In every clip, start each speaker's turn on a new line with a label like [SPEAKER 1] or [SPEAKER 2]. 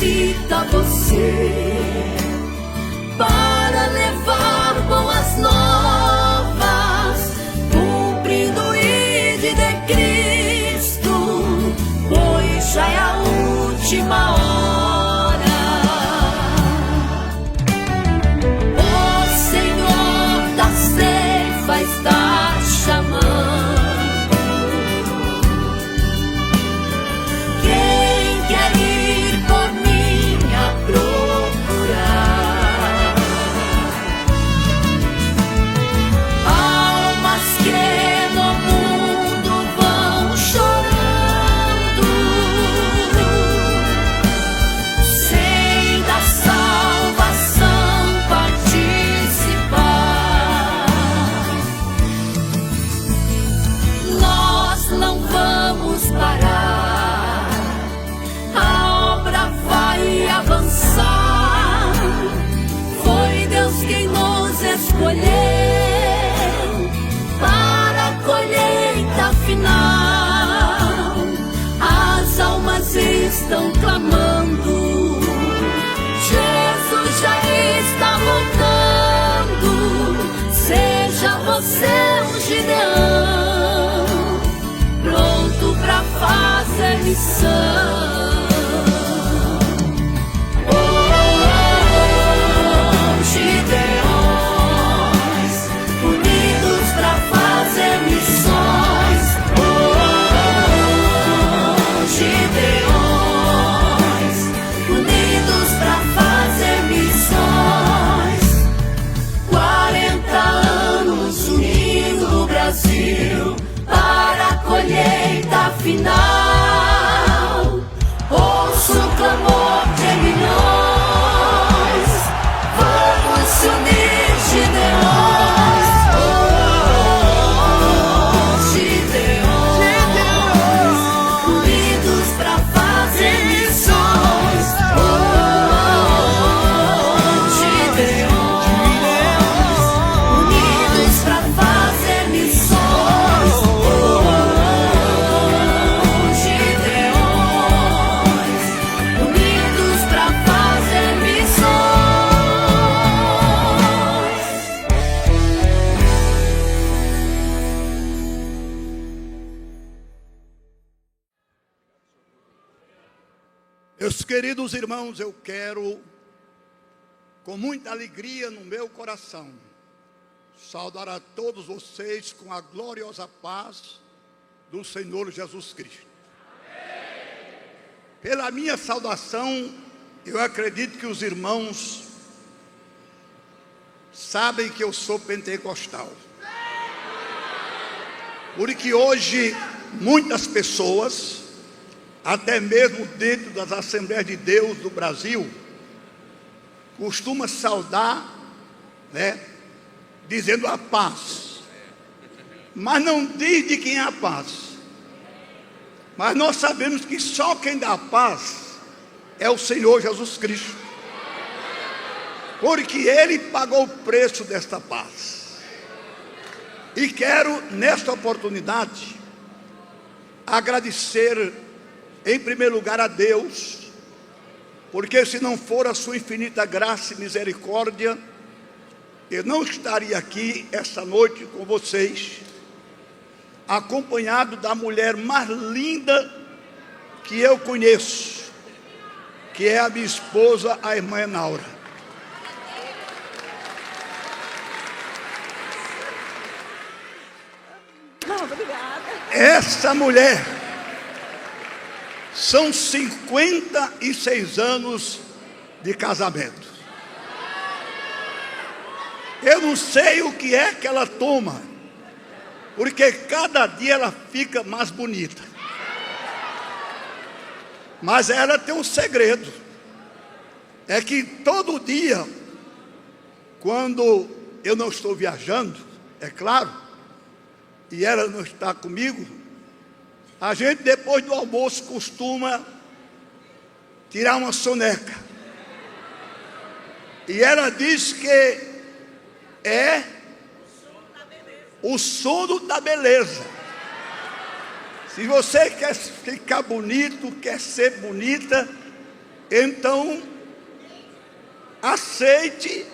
[SPEAKER 1] necessita você para levar boas novas, cumprindo o ID de Cristo, pois já é a última hora. Está chamando. Quem quer ir por mim a procurar? Almas que no mundo vão chorando, sem da salvação participar. Não vamos parar, a obra vai avançar. Foi Deus quem nos escolheu para a colheita final. As almas estão clamando, Jesus já está voltando. Seja você um Gideão, pronto pra fazer missão. Oh, Gideões, unidos pra fazer missões. Oh, Gideões, unidos pra fazer missões. 40 anos unindo o Brasil para a colheita final. Ouço o clamor de milhões, vamos se unir, Gideões. Oh, Gideões, unidos pra fazer missões. Oh, Gideões, unidos pra fazer missões.
[SPEAKER 2] Meus queridos irmãos, eu quero, com muita alegria no meu coração, saudar a todos vocês com a gloriosa paz do Senhor Jesus Cristo. Pela minha saudação, eu acredito que os irmãos sabem que eu sou pentecostal. Porque hoje muitas pessoas, até mesmo dentro das Assembleias de Deus do Brasil, costuma saudar, dizendo a paz, mas não diz de quem é a paz. Mas nós sabemos que só quem dá paz é o Senhor Jesus Cristo, porque Ele pagou o preço desta paz. E quero, nesta oportunidade, agradecer em primeiro lugar a Deus, porque se não for a sua infinita graça e misericórdia, eu não estaria aqui esta noite com vocês, acompanhado da mulher mais linda que eu conheço, que é a minha esposa, a irmã Enaura.
[SPEAKER 3] Obrigada.
[SPEAKER 2] Essa mulher, são 56 anos de casamento. Eu não sei o que é que ela toma, porque cada dia ela fica mais bonita. Mas ela tem um segredo, é que todo dia, quando eu não estou viajando, é claro, e ela não está comigo, a gente depois do almoço costuma tirar uma soneca. E ela diz que é o sono da beleza. Se você quer ficar bonito, quer ser bonita, Então, aceite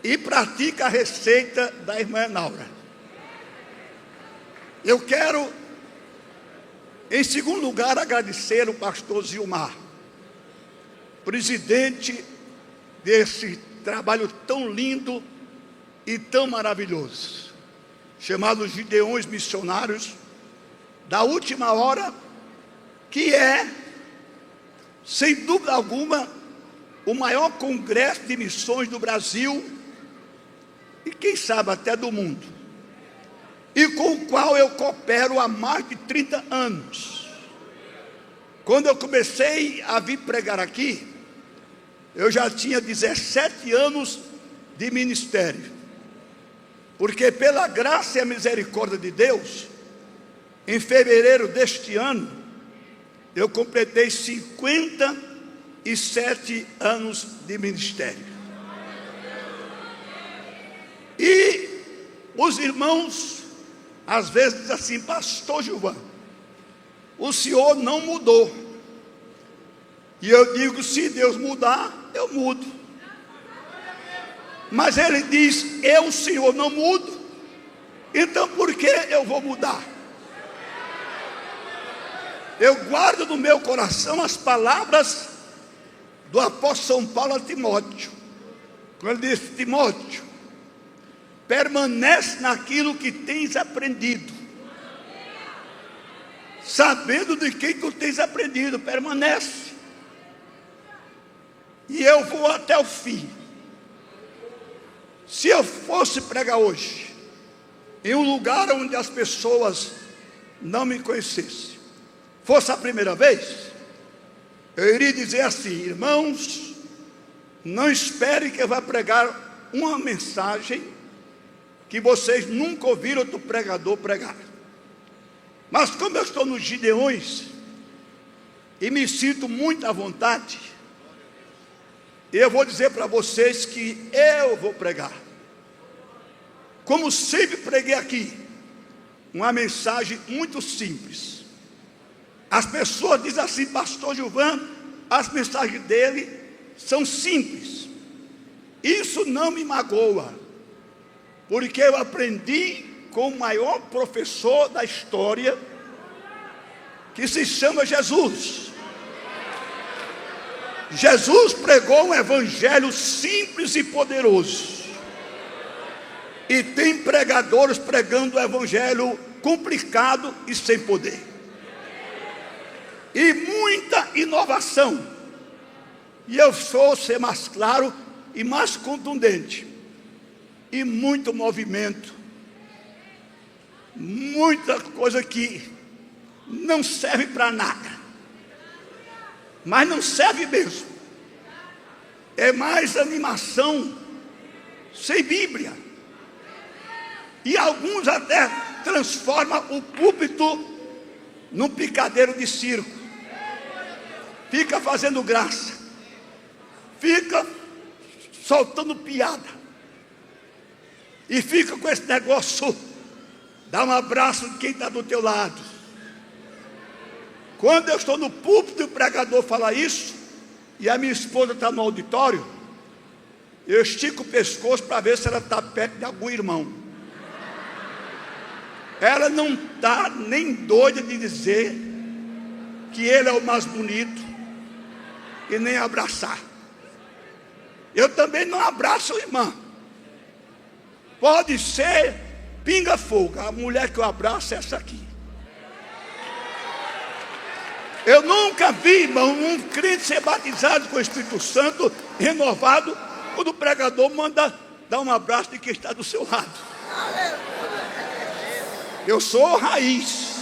[SPEAKER 2] e pratique a receita da irmã Naura. Eu quero, em segundo lugar, agradecer o pastor Zilmar, presidente desse trabalho tão lindo e tão maravilhoso, chamado Gideões Missionários da Última Hora, que é, sem dúvida alguma, o maior congresso de missões do Brasil e quem sabe até do mundo, e com o qual eu coopero há mais de 30 anos. Quando eu comecei a vir pregar aqui, eu já tinha 17 anos de ministério, porque pela graça e a misericórdia de Deus, em fevereiro deste ano, eu completei 57 anos de ministério. E os irmãos às vezes dizem assim: pastor Gilvan, o senhor não mudou. E eu digo: se Deus mudar, eu mudo. Mas ele diz: eu, senhor, não mudo, então por que eu vou mudar? Eu guardo no meu coração as palavras do apóstolo São Paulo a Timóteo, quando ele disse: Timóteo, permanece naquilo que tens aprendido, sabendo de quem tu tens aprendido, permanece. E eu vou até o fim. Se eu fosse pregar hoje em um lugar onde as pessoas não me conhecessem, fosse a primeira vez, eu iria dizer assim: irmãos, não esperem que eu vá pregar uma mensagem que vocês nunca ouviram outro pregador pregar. Mas como eu estou nos Gideões e me sinto muito à vontade, eu vou dizer para vocês que eu vou pregar, como sempre preguei aqui, uma mensagem muito simples. As pessoas dizem assim: pastor Gilvan, as mensagens dele são simples. Isso não me magoa, porque eu aprendi com o maior professor da história, que se chama Jesus. Jesus pregou um evangelho simples e poderoso, e tem pregadores pregando o evangelho complicado e sem poder, e muita inovação. E eu vou ser mais claro e mais contundente, e muito movimento, muita coisa que não serve para nada, mas não serve mesmo. É mais animação sem Bíblia, e alguns até transformam o púlpito num picadeiro de circo, fica fazendo graça, fica soltando piada, e fica com esse negócio: dá um abraço de quem está do teu lado. Quando eu estou no púlpito e o pregador fala isso, e a minha esposa está no auditório, eu estico o pescoço para ver se ela está perto de algum irmão. Ela não está nem doida de dizer que ele é o mais bonito, e nem abraçar. Eu também não abraço irmã. Pode ser pinga-fogo, a mulher que eu abraço é essa aqui. Eu nunca vi, irmão, um crente ser batizado com o Espírito Santo, renovado, quando o pregador manda dar um abraço de quem está do seu lado. Eu sou raiz,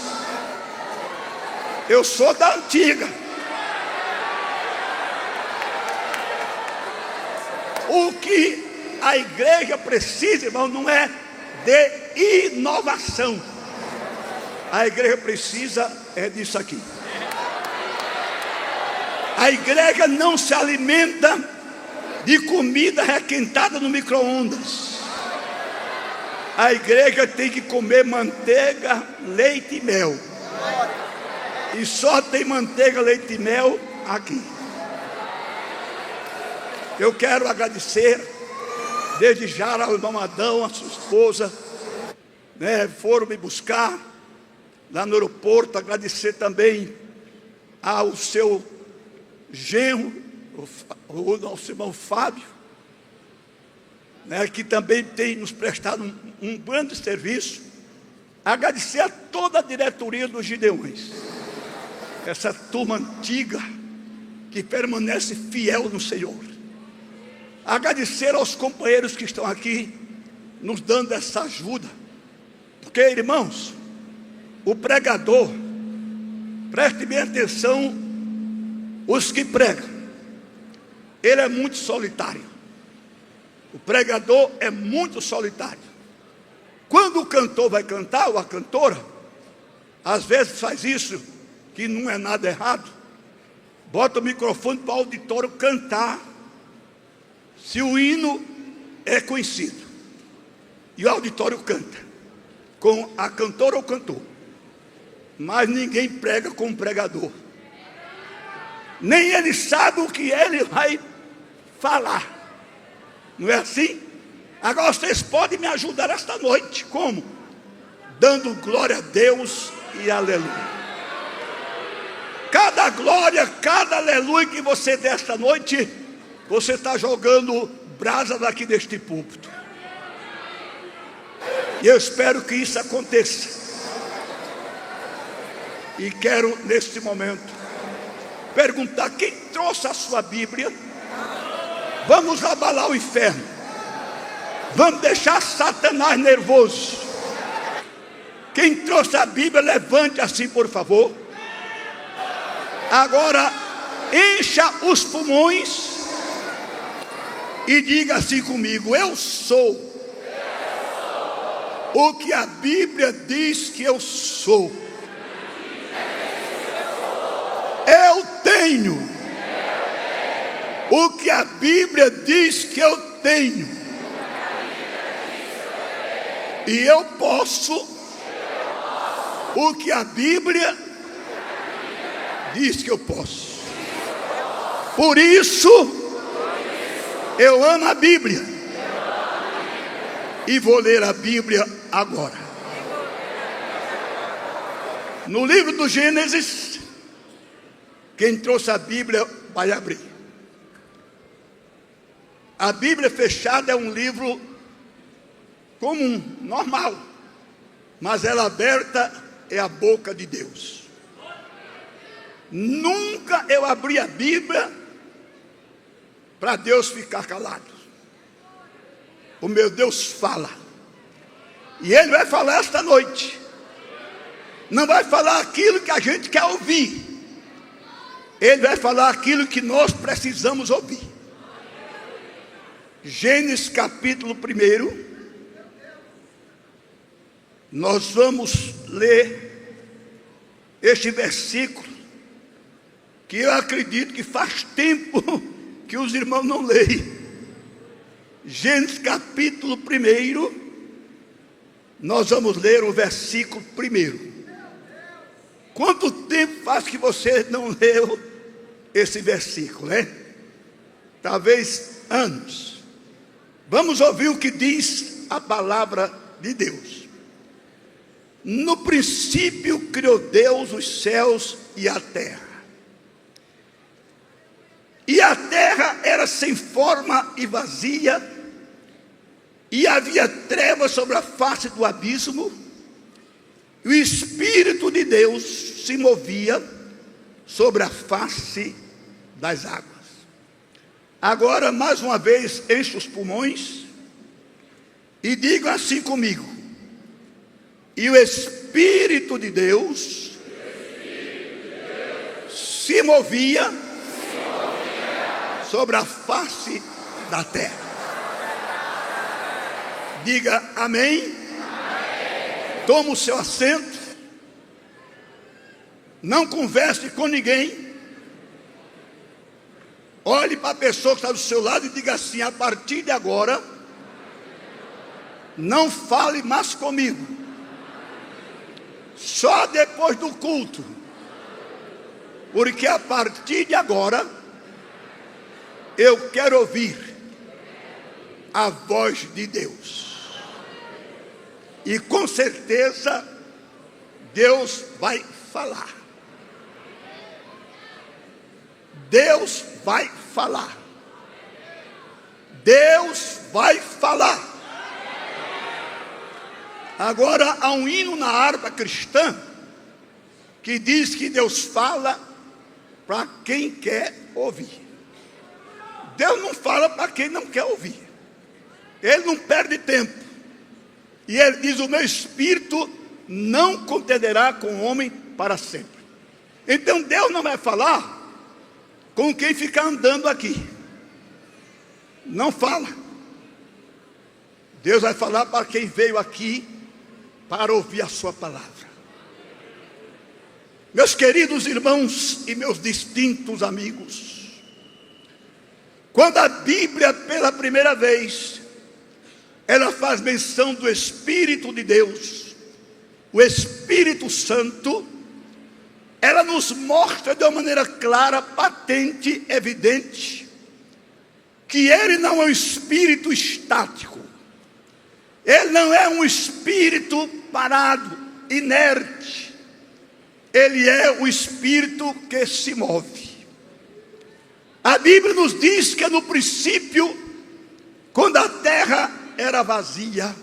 [SPEAKER 2] eu sou da antiga. O que a igreja precisa, irmão, não é de inovação. A igreja precisa disso aqui. A igreja não se alimenta de comida requentada no micro-ondas. A igreja tem que comer manteiga, leite e mel. E só tem manteiga, leite e mel aqui. Eu quero agradecer desde já ao irmão Adão, a sua esposa, né, foram me buscar lá no aeroporto. Agradecer também ao seu genro, o nosso irmão Fábio, né, que também tem nos prestado um grande serviço. Agradecer a toda a diretoria dos Gideões, essa turma antiga que permanece fiel no Senhor. Agradecer aos companheiros que estão aqui nos dando essa ajuda, porque, irmãos, o pregador, preste bem atenção, os que pregam, ele é muito solitário. O pregador é muito solitário. Quando o cantor vai cantar, ou a cantora, às vezes faz isso, que não é nada errado, bota o microfone para o auditório cantar, se o hino é conhecido, e o auditório canta, com a cantora ou cantor. Mas ninguém prega com o pregador, nem ele sabe o que ele vai falar. Não é assim? Agora vocês podem me ajudar esta noite. Como? Dando glória a Deus e aleluia. Cada glória, cada aleluia que você der esta noite, você está jogando brasa daqui deste púlpito. E eu espero que isso aconteça. E quero, neste momento, perguntar: quem trouxe a sua Bíblia? Vamos abalar o inferno. Vamos deixar Satanás nervoso. Quem trouxe a Bíblia, levante assim, por favor. Agora, encha os pulmões e diga assim comigo: eu sou o que a Bíblia diz que eu sou. Eu tenho o que a Bíblia diz que eu tenho. E eu posso o que a Bíblia diz que eu posso. Por isso, eu amo a Bíblia. E vou ler a Bíblia agora. No livro do Gênesis, quem trouxe a Bíblia vai abrir. A Bíblia fechada é um livro comum, normal, mas ela aberta é a boca de Deus. Nunca eu abri a Bíblia para Deus ficar calado. O meu Deus fala, e Ele vai falar esta noite. Não vai falar aquilo que a gente quer ouvir, Ele vai falar aquilo que nós precisamos ouvir. Gênesis capítulo 1, nós vamos ler este versículo, que eu acredito que faz tempo que os irmãos não leem. Gênesis capítulo 1, nós vamos ler o versículo 1. Quanto tempo faz que você não leu esse versículo, né? Talvez anos. Vamos ouvir o que diz a palavra de Deus. No princípio criou Deus os céus e a terra. E a terra era sem forma e vazia, e havia trevas sobre a face do abismo, e o Espírito de Deus se movia sobre a face das águas. Agora, mais uma vez, enche os pulmões e diga assim comigo: e o Espírito de Deus se movia sobre a face da terra. Diga amém. Toma o seu assento. Não converse com ninguém. Olhe para a pessoa que está do seu lado e diga assim: a partir de agora, não fale mais comigo. Só depois do culto. Porque a partir de agora, Eu quero ouvir a voz de Deus. E com certeza Deus vai falar. Deus vai falar. Deus vai falar. Agora há um hino na harpa cristã que diz que Deus fala para quem quer ouvir. Deus não fala para quem não quer ouvir. Ele não perde tempo. E ele diz: o meu espírito não contenderá com o homem para sempre. Então Deus não vai falar com quem fica andando aqui. Não fala. Deus vai falar para quem veio aqui para ouvir a sua palavra. Meus queridos irmãos e meus distintos amigos, quando a Bíblia pela primeira vez ela faz menção do Espírito de Deus, o Espírito Santo, ela nos mostra de uma maneira clara, patente, evidente, que ele não é um espírito estático. Ele não é um espírito parado, inerte. Ele é o espírito que se move. A Bíblia nos diz que no princípio, quando a terra era vazia,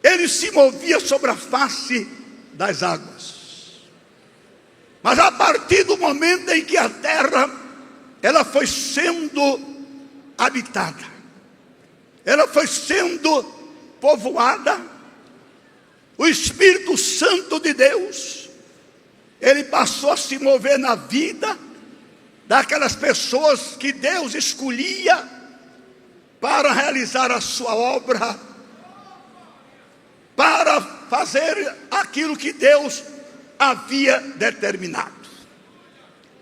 [SPEAKER 2] ele se movia sobre a face das águas. Mas a partir do momento em que a terra ela foi sendo habitada, ela foi sendo povoada, o Espírito Santo de Deus, ele passou a se mover na vida daquelas pessoas que Deus escolhia para realizar a sua obra, para fazer aquilo que Deus havia determinado.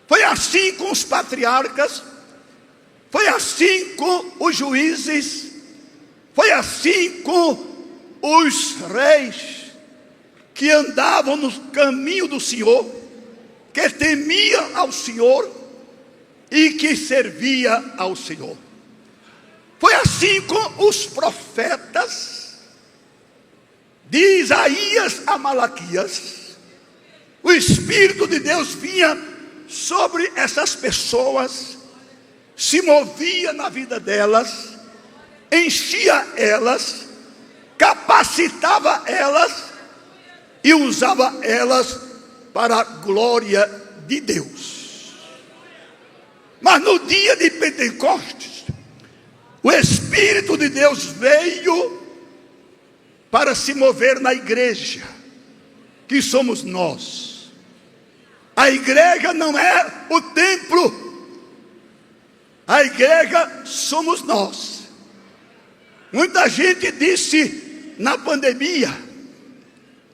[SPEAKER 2] Foi assim com os patriarcas, foi assim com os juízes, foi assim com os reis que andavam no caminho do Senhor, que temiam ao Senhor e que servia ao Senhor. Foi assim com os profetas, de Isaías a Malaquias. O Espírito de Deus vinha sobre essas pessoas, se movia na vida delas, enchia elas, capacitava elas e usava elas para a glória de Deus. Mas no dia de Pentecostes, o Espírito de Deus veio para se mover na igreja, que somos nós. A igreja não é o templo, a igreja somos nós. Muita gente disse na pandemia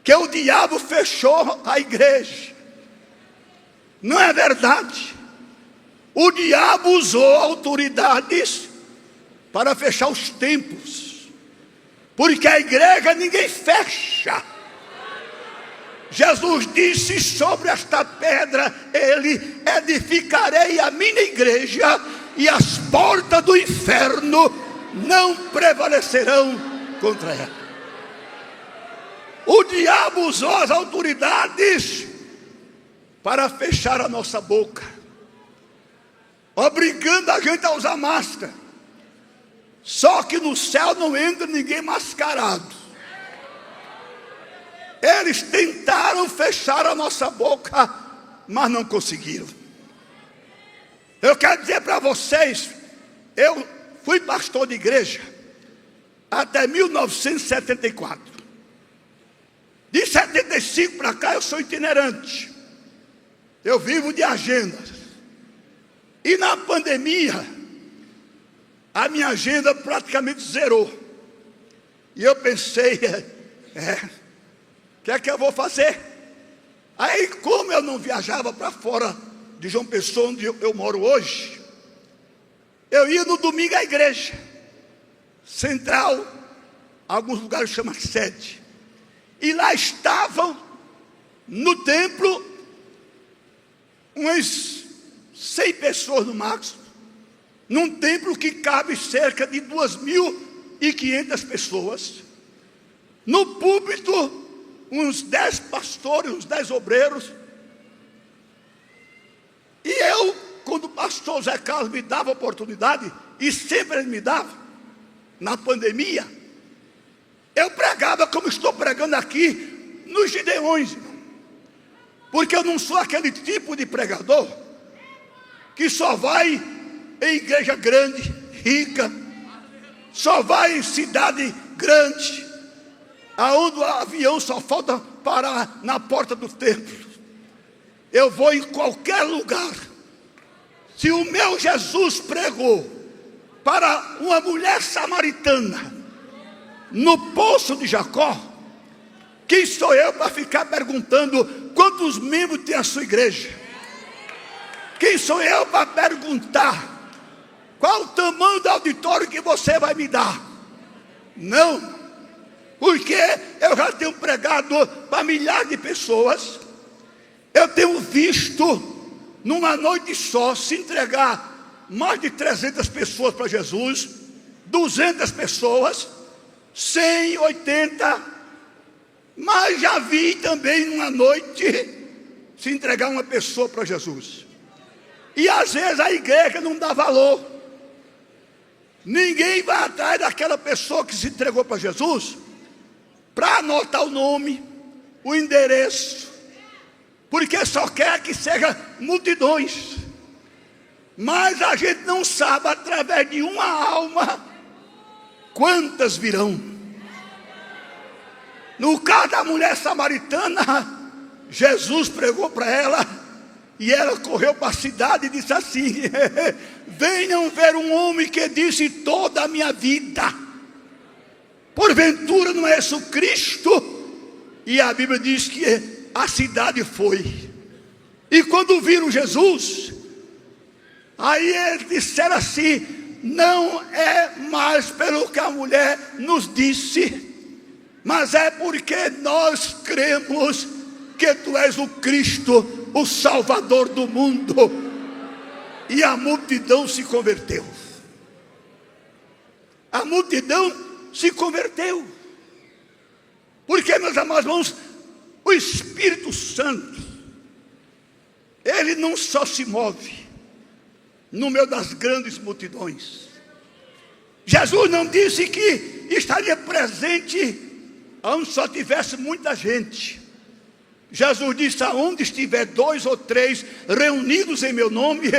[SPEAKER 2] que o diabo fechou a igreja. Não é verdade. O diabo usou autoridades para fechar os templos, porque a igreja ninguém fecha. Jesus disse: sobre esta pedra ele edificarei a minha igreja, e as portas do inferno não prevalecerão contra ela. O diabo usou as autoridades para fechar a nossa boca, obrigando a gente a usar máscara. Só que no céu não entra ninguém mascarado. Eles tentaram fechar a nossa boca, mas não conseguiram. Eu quero dizer para vocês, eu fui pastor de igreja até 1974. De 75 para cá eu sou itinerante. Eu vivo de agendas. E na pandemia, a minha agenda praticamente zerou. E eu pensei, o que é que eu vou fazer? Aí, como eu não viajava para fora de João Pessoa, onde eu moro hoje, eu ia no domingo à igreja central, alguns lugares chamam sede. E lá estavam, no templo, umas 100 pessoas no máximo, num templo que cabe cerca de 2.500 pessoas. No púlpito, uns 10 pastores, uns 10 obreiros. E eu, quando o pastor Zé Carlos me dava oportunidade, e sempre ele me dava, na pandemia, eu pregava como estou pregando aqui nos Gideões, irmão. Porque eu não sou aquele tipo de pregador que só vai em igreja grande, rica, só vai em cidade grande, aonde o avião só falta parar na porta do templo. Eu vou em qualquer lugar. Se o meu Jesus pregou para uma mulher samaritana no poço de Jacó, quem sou eu para ficar perguntando quantos membros tem a sua igreja? Quem sou eu para perguntar qual o tamanho do auditório que você vai me dar? Não, porque eu já tenho pregado para milhares de pessoas. Eu tenho visto numa noite só se entregar mais de 300 pessoas para Jesus, 200 pessoas, 100, 80, mas já vi também numa noite se entregar uma pessoa para Jesus. E às vezes a igreja não dá valor. Ninguém vai atrás daquela pessoa que se entregou para Jesus para anotar o nome, o endereço, porque só quer que seja multidões. Mas a gente não sabe através de uma alma quantas virão. No caso da mulher samaritana, Jesus pregou para ela e ela correu para a cidade e disse assim: venham ver um homem que disse toda a minha vida, porventura não é esse o Cristo? E a Bíblia diz que a cidade foi. E quando viram Jesus, aí eles disseram assim: não é mais pelo que a mulher nos disse, mas é porque nós cremos que tu és o Cristo, o Salvador do mundo. E a multidão se converteu. A multidão se converteu. Porque, meus amados irmãos, o Espírito Santo, ele não só se move no meio das grandes multidões. Jesus não disse que estaria presente onde só tivesse muita gente. Jesus disse: aonde estiver 2 ou 3 reunidos em meu nome,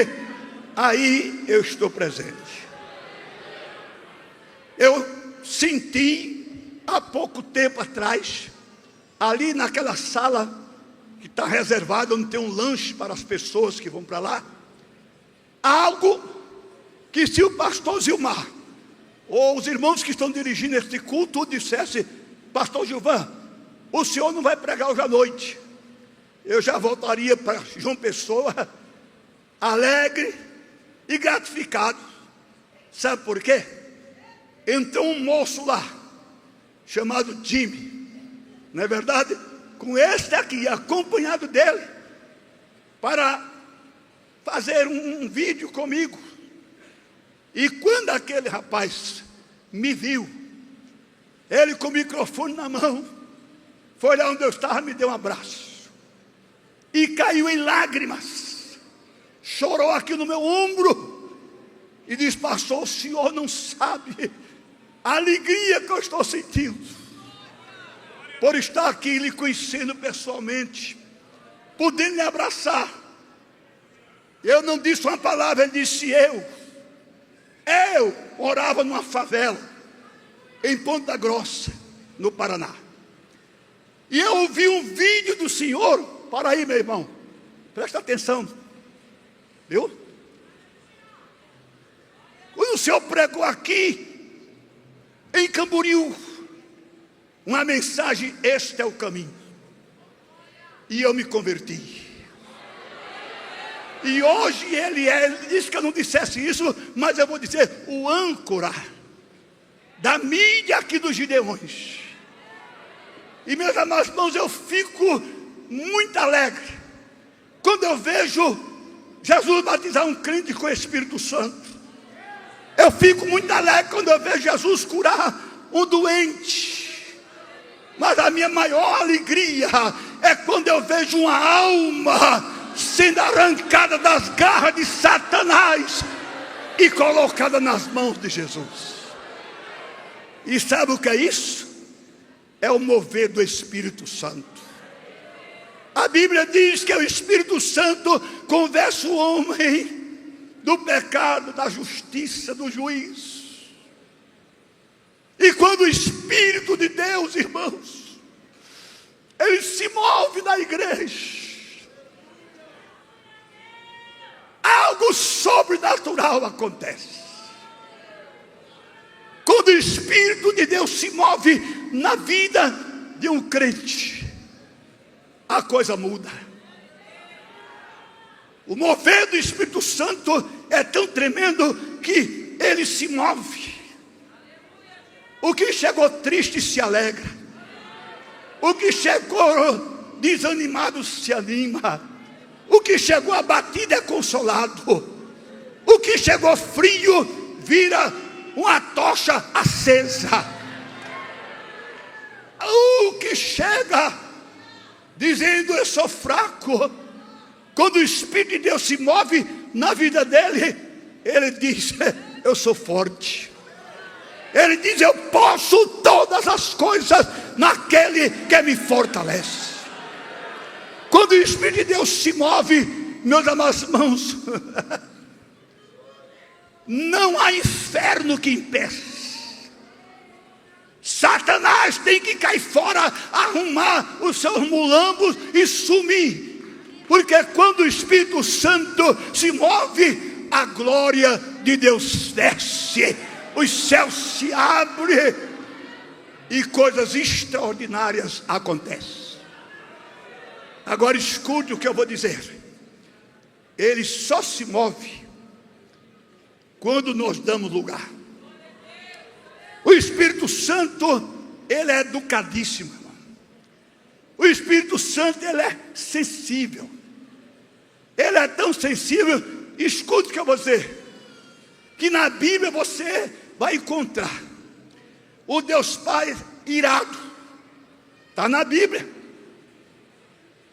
[SPEAKER 2] aí eu estou presente. Eu senti há pouco tempo atrás, ali naquela sala que está reservada, onde tem um lanche para as pessoas que vão para lá, algo que se o pastor Zilmar ou os irmãos que estão dirigindo este culto dissesse: pastor Gilvan, o senhor não vai pregar hoje à noite, eu já voltaria para João Pessoa alegre e gratificado. Sabe por quê? Entrou um moço lá chamado Jimmy, não é verdade? Com este aqui, acompanhado dele, para fazer um vídeo comigo. E quando aquele rapaz me viu, ele com o microfone na mão, foi lá onde eu estava, me deu um abraço e caiu em lágrimas, chorou aqui no meu ombro e disse: pastor, o senhor não sabe a alegria que eu estou sentindo por estar aqui lhe conhecendo pessoalmente, podendo lhe abraçar. Eu não disse uma palavra, ele disse: eu morava numa favela em Ponta Grossa, no Paraná, e eu ouvi um vídeo do senhor. Para aí, meu irmão, presta atenção, viu? Quando o senhor pregou aqui em Camboriú uma mensagem: este é o caminho, e eu me converti. E hoje ele disse que eu não dissesse isso, mas eu vou dizer: o âncora da mídia aqui dos Gideões. E, meus amados irmãos, eu fico muito alegre quando eu vejo Jesus batizar um crente com o Espírito Santo. Eu fico muito alegre quando eu vejo Jesus curar um doente. Mas a minha maior alegria é quando eu vejo uma alma sendo arrancada das garras de Satanás e colocada nas mãos de Jesus. E sabe o que é isso? É o mover do Espírito Santo. A Bíblia diz que o Espírito Santo convence o homem do pecado, da justiça, do juízo. E quando o Espírito de Deus, irmãos, ele se move na igreja, algo sobrenatural acontece. Quando o Espírito de Deus se move na vida de um crente, a coisa muda. O mover do Espírito Santo é tão tremendo que ele se move. O que chegou triste se alegra. O que chegou desanimado se anima. O que chegou abatido é consolado. O que chegou frio vira uma tocha acesa. O que chega dizendo eu sou fraco, quando o Espírito de Deus se move na vida dele, ele diz eu sou forte. Ele diz eu posso todas as coisas naquele que me fortalece. Quando o Espírito de Deus se move, meus amados irmãos, não há inferno que impeça. Satanás tem que cair fora, arrumar os seus mulambos e sumir. Porque quando o Espírito Santo se move, a glória de Deus desce, os céus se abrem e coisas extraordinárias acontecem. Agora escute o que eu vou dizer. Ele só se move quando nós damos lugar. O Espírito Santo, ele é educadíssimo, irmão. O Espírito Santo, ele é sensível. Ele é tão sensível, escute o que eu vou dizer, que na Bíblia você vai encontrar o Deus Pai irado. Está na Bíblia.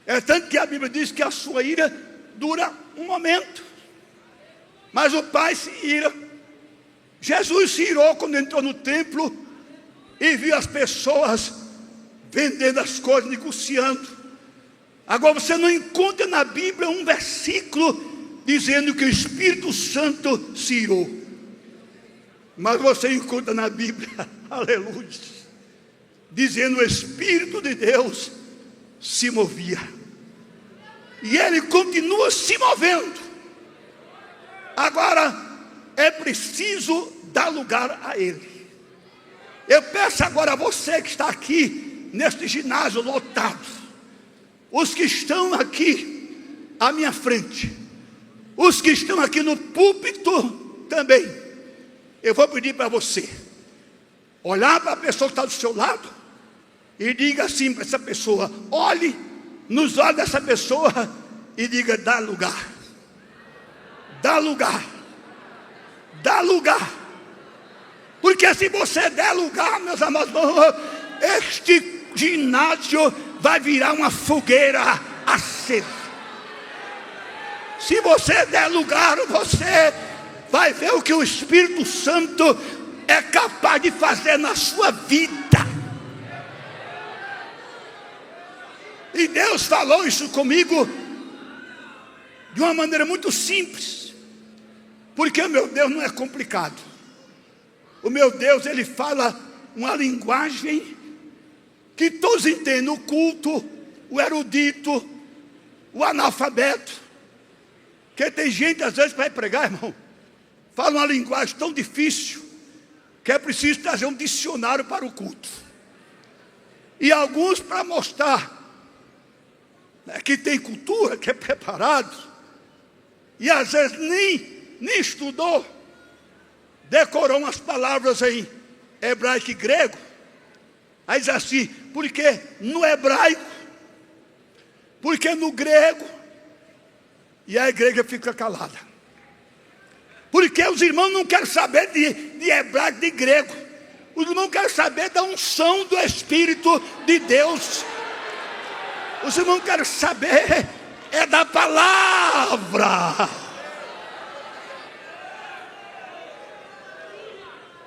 [SPEAKER 2] É tanto que a Bíblia diz que a sua ira dura um momento, mas o Pai se ira. Jesus se irou quando entrou no templo e viu as pessoas vendendo as coisas, negociando. Agora você não encontra na Bíblia um versículo dizendo que o Espírito Santo se irou. Mas você encontra na Bíblia, aleluia, dizendo o Espírito de Deus se movia. E ele continua se movendo. Agora é preciso dar lugar a ele. Eu peço agora a você que está aqui neste ginásio lotado, os que estão aqui à minha frente, os que estão aqui no púlpito também, eu vou pedir para você olhar para a pessoa que está do seu lado e diga assim para essa pessoa, olhe nos olhos dessa pessoa e diga, dá lugar, dá lugar, dá lugar. Porque se você der lugar, meus amados, este ginásio vai virar uma fogueira acesa. Se você der lugar, você vai ver o que o Espírito Santo é capaz de fazer na sua vida. E Deus falou isso comigo de uma maneira muito simples, porque o meu Deus não é complicado. O meu Deus, ele fala uma linguagem que todos entendem, o culto, o erudito, o analfabeto. Porque tem gente às vezes que vai pregar, irmão, fala uma linguagem tão difícil que é preciso trazer um dicionário para o culto. E alguns para mostrar que tem cultura, que é preparado, e às vezes nem estudou, decorou umas palavras em hebraico e grego. Aí diz assim, porque no hebraico, porque no grego, e a igreja fica calada. Porque os irmãos não querem saber de hebraico, de grego. Os irmãos querem saber da unção do Espírito de Deus. Os irmãos querem saber da palavra.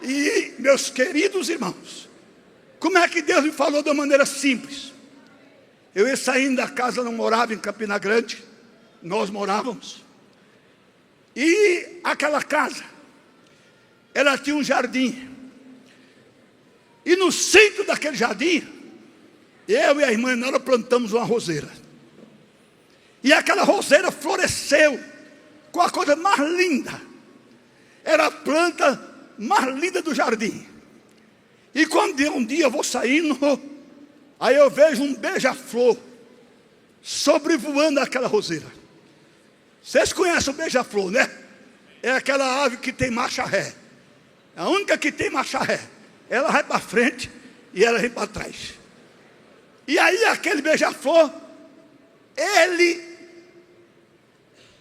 [SPEAKER 2] E, meus queridos irmãos, como é que Deus me falou de uma maneira simples? Eu ia saindo da casa, não morava em Campina Grande, nós morávamos. E aquela casa, ela tinha um jardim. E no centro daquele jardim, eu e a irmã nós plantamos uma roseira. E aquela roseira floresceu com a coisa mais linda. Era a planta mais linda do jardim. E quando um dia eu vou saindo, aí eu vejo um beija-flor sobrevoando aquela roseira. Vocês conhecem o beija-flor, né? É aquela ave que tem marcha ré. A única que tem marcha ré. Ela vai para frente e ela vem para trás. E aí aquele beija-flor, ele,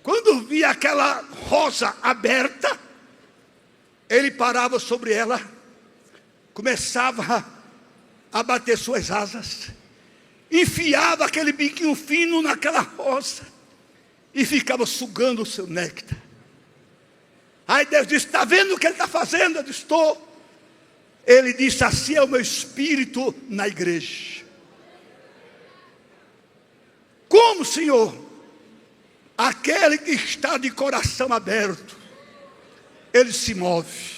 [SPEAKER 2] quando via aquela rosa aberta, ele parava sobre ela, começava a bater suas asas, enfiava aquele biquinho fino naquela rosa e ficava sugando o seu néctar. Aí Deus disse: está vendo o que ele está fazendo? Eu disse: estou. Ele disse: assim é o meu espírito na igreja. Como, Senhor? Aquele que está de coração aberto, ele se move.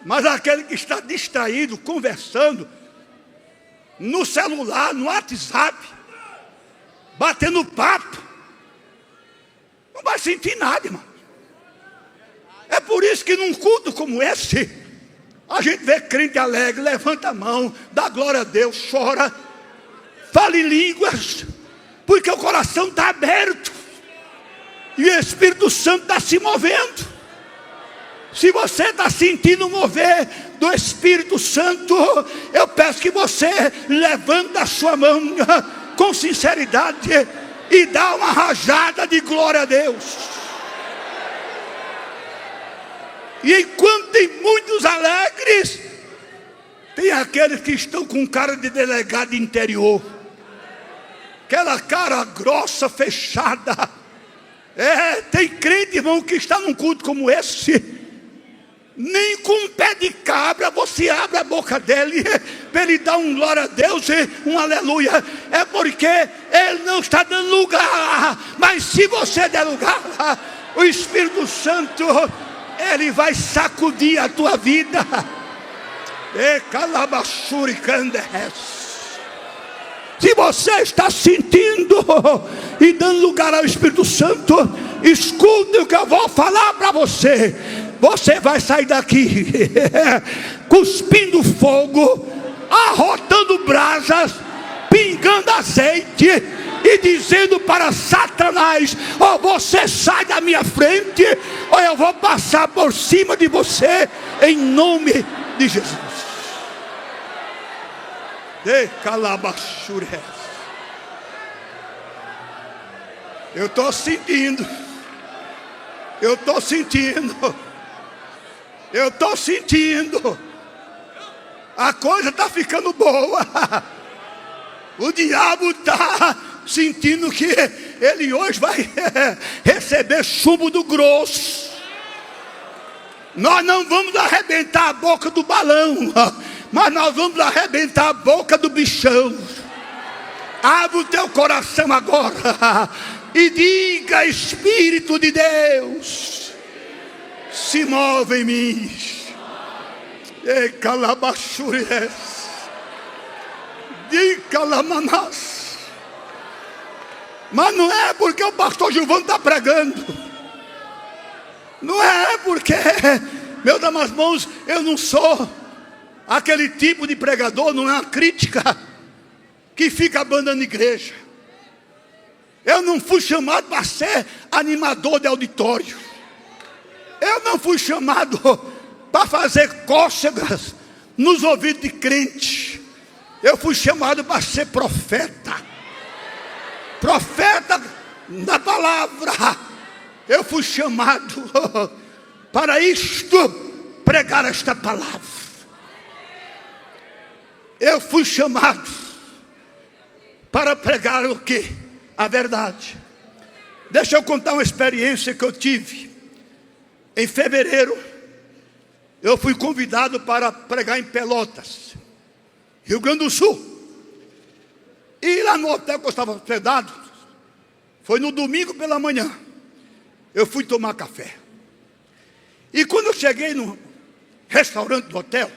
[SPEAKER 2] Mas aquele que está distraído, conversando no celular, no WhatsApp, batendo papo, não vai sentir nada, irmão. É por isso que num culto como esse, a gente vê crente alegre, levanta a mão, dá glória a Deus, chora, fala em línguas, porque o coração está aberto e o Espírito Santo está se movendo. Se você está sentindo o mover do Espírito Santo, eu peço que você levante a sua mão com sinceridade e dá uma rajada de glória a Deus. E enquanto tem muitos alegres, tem aqueles que estão com cara de delegado interior, aquela cara grossa, fechada. Tem crente, irmão, que está num culto como esse, nem com um pé de cabra você abre a boca dele para ele dar um glória a Deus e um aleluia. É porque ele não está dando lugar. Mas se você der lugar, o Espírito Santo, ele vai sacudir a tua vida. Se você está sentindo e dando lugar ao Espírito Santo, escute o que eu vou falar para você. Você vai sair daqui cuspindo fogo, arrotando brasas, pingando azeite e dizendo para Satanás: ou você sai da minha frente, ou eu vou passar por cima de você, em nome de Jesus. Eu estou sentindo. A coisa está ficando boa. O diabo está sentindo que ele hoje vai receber chumbo do grosso. Nós não vamos arrebentar a boca do balão, mas nós vamos arrebentar a boca do bichão. Abre o teu coração agora e diga: Espírito de Deus, se move em mim. E calabachures, de calamanas. Mas não é porque o pastor Gilvão está pregando. Não é porque, meus irmãos, eu não sou aquele tipo de pregador, não é uma crítica, que fica abandonando igreja. Eu não fui chamado para ser animador de auditório. Eu não fui chamado para fazer cócegas nos ouvidos de crente. Eu fui chamado para ser profeta. Profeta da palavra. Eu fui chamado para isto, pregar esta palavra. Eu fui chamado para pregar o quê? A verdade. Deixa eu contar uma experiência que eu tive. Em fevereiro, eu fui convidado para pregar em Pelotas, Rio Grande do Sul. E lá no hotel que eu estava hospedado, foi no domingo pela manhã, eu fui tomar café. E quando eu cheguei no restaurante do hotel,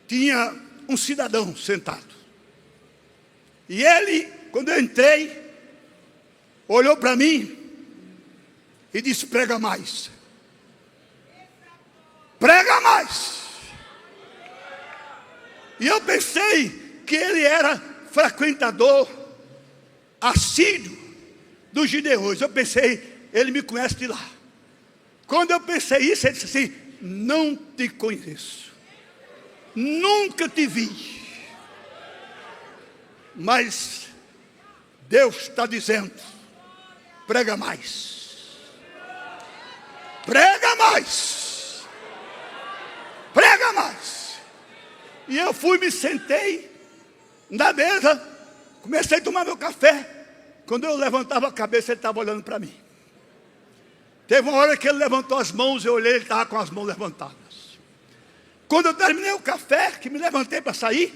[SPEAKER 2] tinha um cidadão sentado. E ele, quando eu entrei, olhou para mim e disse: prega mais. Prega mais. E eu pensei que ele era frequentador assíduo dos Gideões. Eu pensei, ele me conhece de lá. Quando eu pensei isso, ele disse assim: não te conheço, nunca te vi, mas Deus está dizendo: prega mais, prega mais, prega mais. E eu fui, me sentei na mesa, comecei a tomar meu café. Quando eu levantava a cabeça, ele estava olhando para mim. Teve uma hora que ele levantou as mãos, eu olhei, ele estava com as mãos levantadas. Quando eu terminei o café, que me levantei para sair,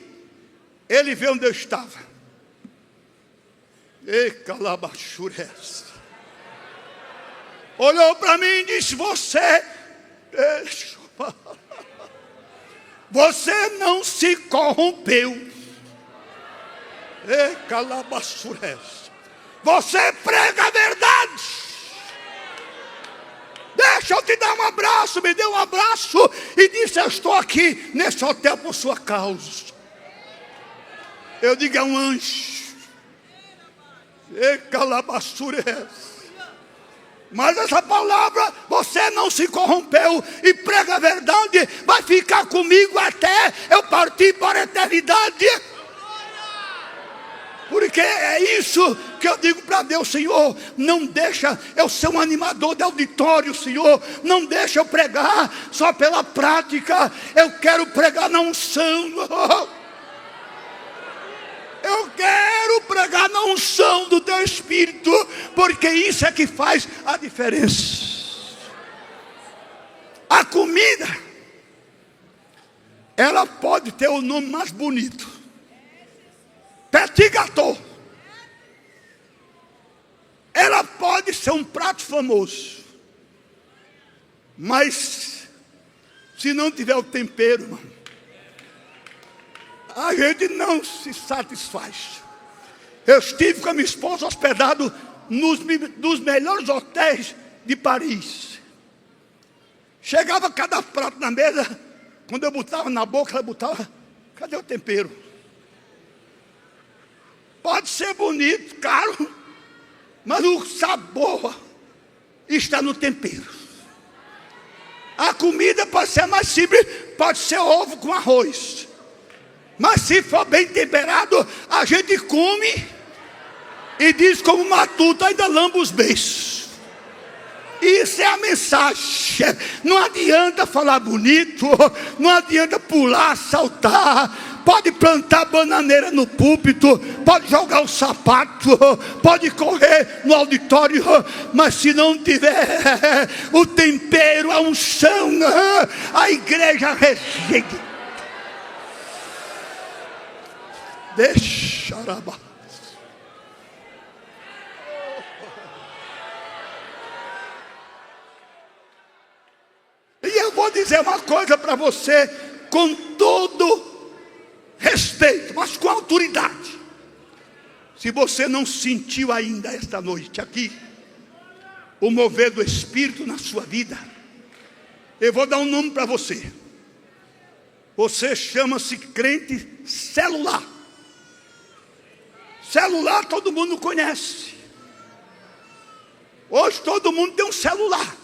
[SPEAKER 2] ele veio onde eu estava. E calabachures. Olhou para mim e disse: você não se corrompeu. E calabachures. Você prega a verdade. Deixa eu te dar um abraço. Me deu um abraço e disse: eu estou aqui nesse hotel por sua causa. Eu digo: é um anjo. E calabachures. Mas essa palavra, você não se corrompeu e prega a verdade, vai ficar comigo até eu partir para a eternidade. Porque é isso que eu digo para Deus: Senhor, não deixa eu ser um animador de auditório, Senhor. Não deixa eu pregar só pela prática. Eu quero pregar na unção. Eu quero pregar na unção do Teu Espírito, porque isso é que faz a diferença. A comida, ela pode ter o nome mais bonito, petit gâteau. Ela pode ser um prato famoso, mas se não tiver o tempero, irmão, a gente não se satisfaz. Eu estive com a minha esposa hospedado nos melhores hotéis de Paris. Chegava cada prato na mesa, quando eu botava na boca, ela botava: cadê o tempero? Pode ser bonito, caro, mas o sabor está no tempero. A comida pode ser mais simples, pode ser ovo com arroz, mas se for bem temperado, a gente come e diz como matuto, ainda lamba os beijos. Isso é a mensagem. Não adianta falar bonito, não adianta pular, saltar. Pode plantar bananeira no púlpito, pode jogar o sapato, pode correr no auditório, mas se não tiver o tempero, a unção, a igreja rejeita. Deixa arabar. E eu vou dizer uma coisa para você, com todo respeito, mas com autoridade. Se você não sentiu ainda esta noite aqui o mover do Espírito na sua vida, eu vou dar um nome para você. Você chama-se crente celular. Celular todo mundo conhece. Hoje todo mundo tem um celular.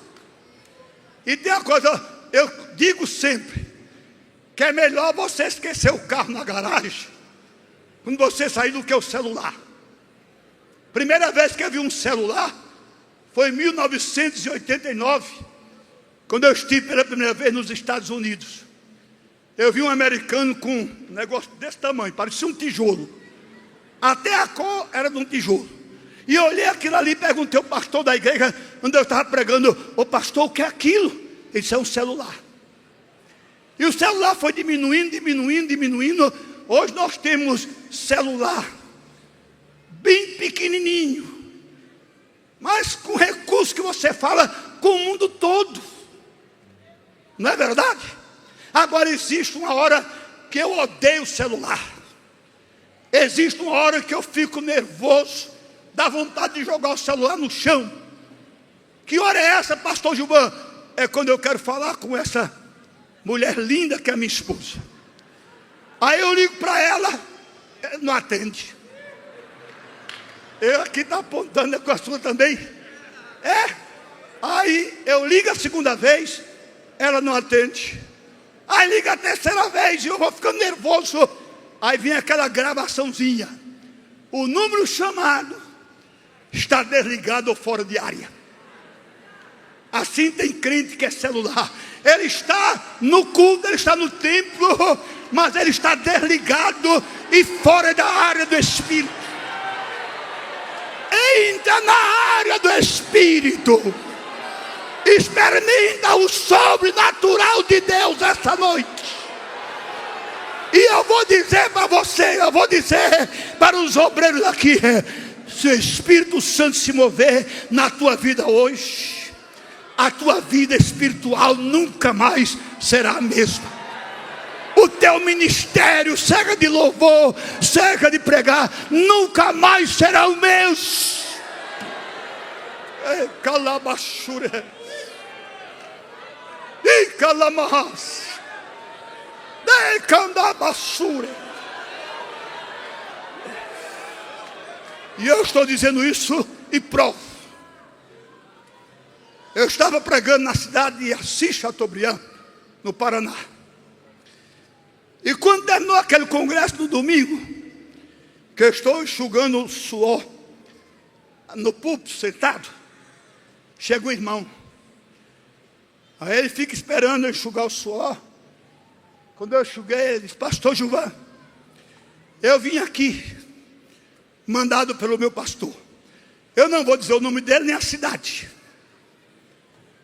[SPEAKER 2] E tem uma coisa, eu digo sempre, que é melhor você esquecer o carro na garagem quando você sair do que o celular. Primeira vez que eu vi um celular Foi em 1989, quando eu estive pela primeira vez nos Estados Unidos. Eu vi um americano com um negócio desse tamanho, parecia um tijolo. Até a cor era de um tijolo. E eu olhei aquilo ali e perguntei ao pastor da igreja, onde eu estava pregando: ô pastor, o que é aquilo? Ele disse: é um celular. E o celular foi diminuindo. Hoje nós temos celular bem pequenininho, mas com recurso que você fala com o mundo todo. Não é verdade? Agora existe uma hora que eu odeio o celular. Existe uma hora que eu fico nervoso, dá vontade de jogar o celular no chão. Que hora é essa, pastor Gilvan? É quando eu quero falar com essa mulher linda que é minha esposa. Aí eu ligo para ela, não atende. Eu aqui está apontando com a sua também. Aí eu ligo a segunda vez, ela não atende. Aí liga a terceira vez e eu vou ficando nervoso. Aí vem aquela gravaçãozinha: o número chamado está desligado ou fora de área. Assim tem crente que é celular. Ele está no culto, ele está no templo, mas ele está desligado e fora da área do Espírito. Entra na área do Espírito. Experimenta o sobrenatural de Deus essa noite. E eu vou dizer para você, eu vou dizer para os obreiros aqui: se o Espírito Santo se mover na tua vida hoje, a tua vida espiritual nunca mais será a mesma. O teu ministério, seja de louvor, seja de pregar, nunca mais será o mesmo. E calabachure, e calamahas, e candabassure. E eu estou dizendo isso e provo. Eu estava pregando na cidade de Assis Chateaubriand, no Paraná. E quando terminou aquele congresso no domingo, que eu estou enxugando o suor no púlpito, sentado, chega um irmão. Aí ele fica esperando eu enxugar o suor. Quando eu enxuguei, ele disse: pastor Gilvan, eu vim aqui, mandado pelo meu pastor. Eu não vou dizer o nome dele nem a cidade.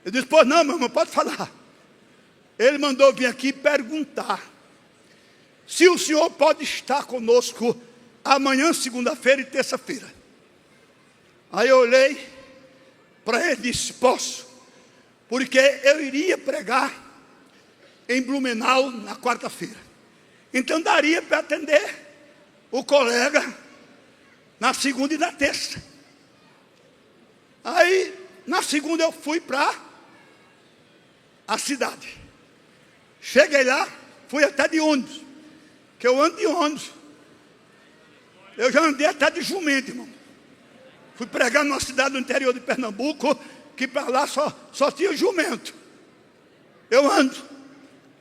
[SPEAKER 2] Eu disse: pois não, meu irmão, pode falar. Ele mandou vir aqui perguntar se o senhor pode estar conosco amanhã, segunda-feira e terça-feira. Aí eu olhei para ele e disse: posso, porque eu iria pregar em Blumenau na quarta-feira. Então daria para atender o colega na segunda e na terça. Aí na segunda eu fui para a cidade. Cheguei lá, fui até de ônibus, que eu ando de ônibus. Eu já andei até de jumento, irmão. Fui pregar numa cidade do interior de Pernambuco, que para lá só tinha jumento. Eu ando.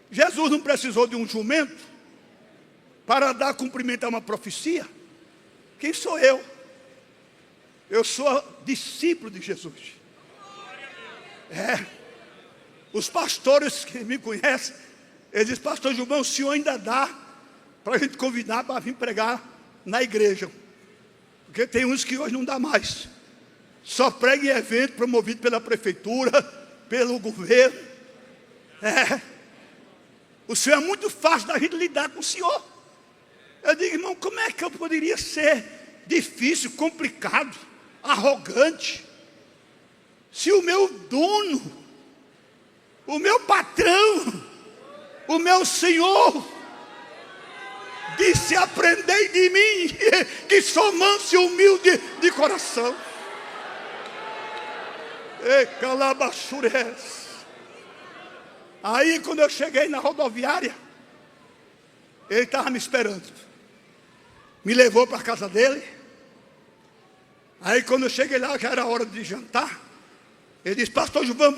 [SPEAKER 2] Jesus não precisou de um jumento para dar cumprimento a uma profecia. Quem sou eu? Eu sou discípulo de Jesus. Os pastores que me conhecem, eles dizem: pastor Gilvan, o senhor ainda dá para a gente convidar para vir pregar na igreja. Porque tem uns que hoje não dá mais. Só prega em evento promovido pela prefeitura, pelo governo. O senhor é muito fácil da gente lidar com o senhor. Eu digo: irmão, como é que eu poderia ser difícil, complicado, arrogante, se o meu dono, o meu patrão, o meu Senhor disse: aprendei de mim, que sou manso e humilde de coração. E calabachures. Aí quando eu cheguei na rodoviária, ele estava me esperando. Me levou para a casa dele. Aí quando eu cheguei lá, já era hora de jantar. Ele disse: pastor Gilvan,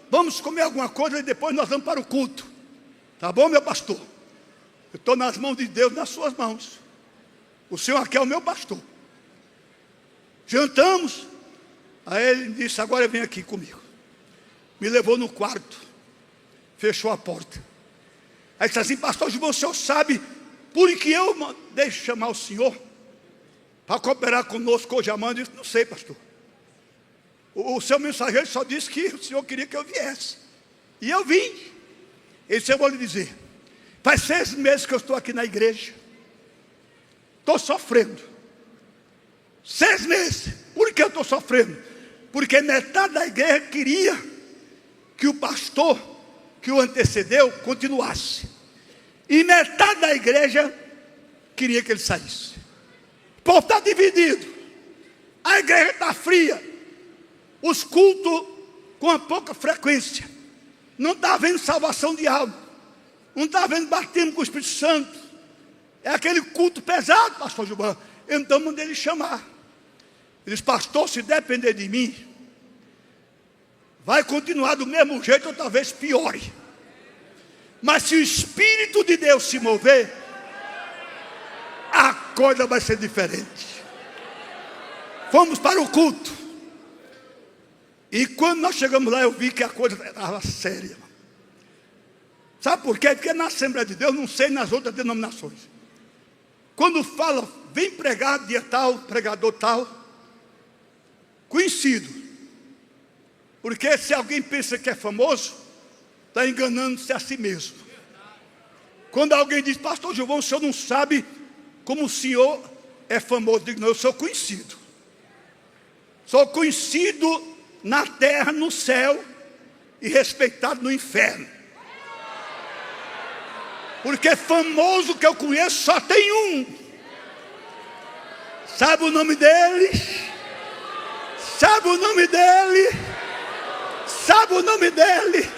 [SPEAKER 2] vamos comer alguma coisa e depois nós vamos para o culto. Tá bom, meu pastor? Eu estou nas mãos de Deus, nas suas mãos. O senhor aqui é o meu pastor. Jantamos. Aí ele disse, agora vem aqui comigo. Me levou no quarto, fechou a porta. Aí disse assim, pastor Gilvão, o senhor sabe por que eu mandei chamar o senhor para cooperar conosco hoje amanhã? Eu disse, não sei, pastor. O seu mensageiro só disse que o senhor queria que eu viesse. E eu vim. Ele disse, eu vou lhe dizer, faz 6 meses que eu estou aqui na igreja. Estou sofrendo. 6 meses. Por que eu estou sofrendo? Porque metade da igreja queria que o pastor que o antecedeu continuasse. E metade da igreja queria que ele saísse. O povo está dividido. A igreja está fria. Os cultos com a pouca frequência. Não está havendo salvação de alma. Não está havendo batismo com o Espírito Santo. É aquele culto pesado, pastor Gilvão. Então mandei ele chamar. Ele disse, pastor, se depender de mim, vai continuar do mesmo jeito ou talvez piore. Mas se o Espírito de Deus se mover, a coisa vai ser diferente. Fomos para o culto. E quando nós chegamos lá, eu vi que a coisa estava séria. Sabe por quê? Porque na Assembleia de Deus, não sei nas outras denominações. Quando fala, vem pregar dia tal, pregador tal, conhecido. Porque se alguém pensa que é famoso, está enganando-se a si mesmo. Quando alguém diz, pastor Gilvão, o senhor não sabe como o senhor é famoso. Eu digo, não, eu sou conhecido. Sou conhecido na terra, no céu e respeitado no inferno. Porque famoso que eu conheço só tem um. Sabe o nome dele? Sabe o nome dele? Sabe o nome dele?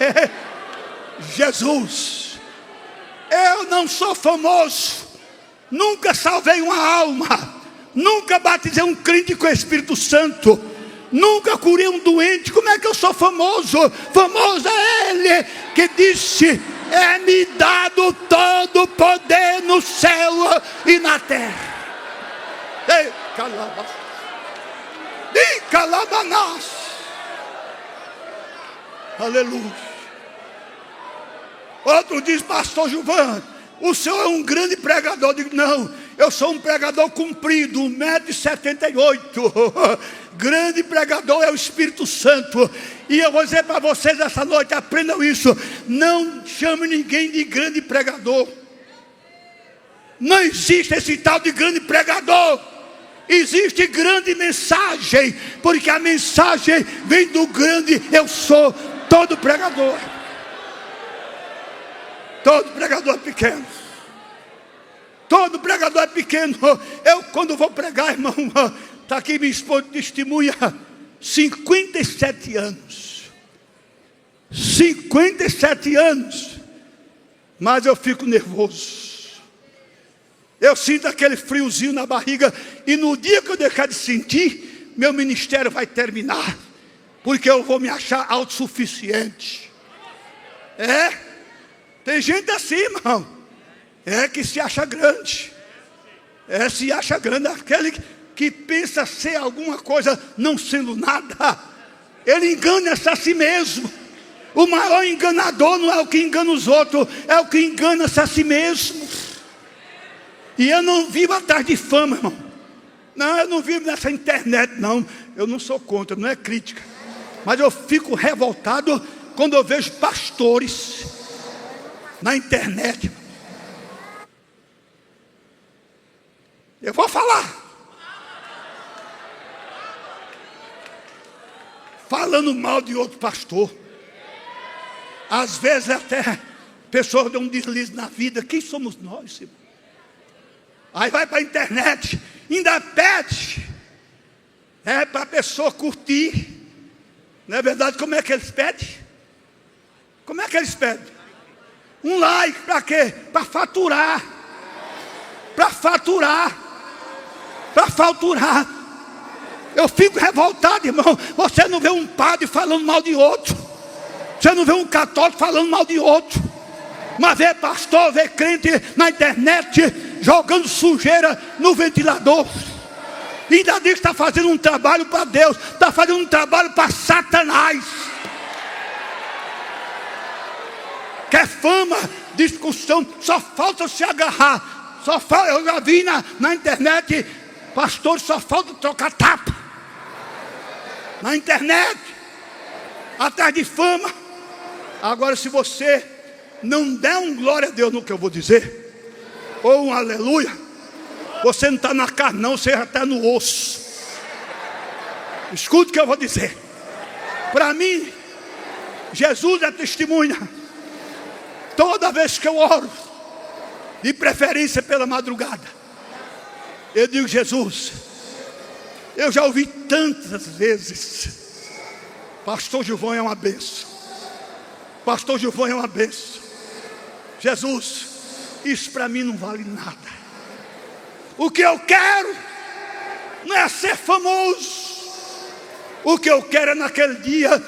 [SPEAKER 2] Jesus. Eu não sou famoso. Nunca salvei uma alma. Nunca batizei um crente com o Espírito Santo. Nunca curei um doente. Como é que eu sou famoso? Famoso é ele que disse, é-me dado todo o poder no céu e na terra. Ei, calabas. Ei, calabanás. Aleluia. Outro diz, pastor Gilvão, o senhor é um grande pregador. Eu digo, não, eu sou um pregador comprido, 1,78 m. Grande pregador é o Espírito Santo. E eu vou dizer para vocês essa noite, aprendam isso. Não chame ninguém de grande pregador. Não existe esse tal de grande pregador. Existe grande mensagem. Porque a mensagem vem do grande eu sou. Todo pregador. Todo pregador é pequeno. Todo pregador é pequeno. Eu quando vou pregar, irmão, está aqui minha esposa testemunha, 57 anos. 57 anos. Mas eu fico nervoso. Eu sinto aquele friozinho na barriga. E no dia que eu deixar de sentir, meu ministério vai terminar. Porque eu vou me achar autossuficiente. Tem gente assim, irmão. Que se acha grande. Se acha grande. Aquele que pensa ser alguma coisa não sendo nada. Ele engana-se a si mesmo. O maior enganador não é o que engana os outros, é o que engana-se a si mesmo. E eu não vivo atrás de fama, irmão. Não, eu não vivo nessa internet, não. Eu não sou contra, não é crítica. Mas eu fico revoltado quando eu vejo pastores na internet. Eu vou falar. Falando mal de outro pastor. Às vezes até pessoas dão um deslize na vida. Quem somos nós, irmão? Aí vai para a internet, ainda pede para a pessoa curtir. Não é verdade? Como é que eles pedem? Como é que eles pedem? Um like, para quê? Para faturar. Para faturar. Para faturar. Eu fico revoltado, irmão. Você não vê um padre falando mal de outro. Você não vê um católico falando mal de outro. Mas vê pastor, vê crente na internet jogando sujeira no ventilador. ainda diz que está fazendo um trabalho para Deus, está fazendo um trabalho para Satanás. Quer fama, discussão, só falta se agarrar. Só falta, eu já vi na internet, pastor, só falta trocar tapa. Na internet, atrás de fama. Agora, se você não der um glória a Deus no que eu vou dizer, ou um aleluia, você não está na carne não, você já está no osso. Escute o que eu vou dizer. Para mim, Jesus é testemunha. Toda vez que eu oro, de preferência pela madrugada, eu digo: Jesus, eu já ouvi tantas vezes, pastor Gilvão é uma bênção, pastor Gilvão é uma bênção. Jesus, isso para mim não vale nada. O que eu quero não é ser famoso. O que eu quero é naquele dia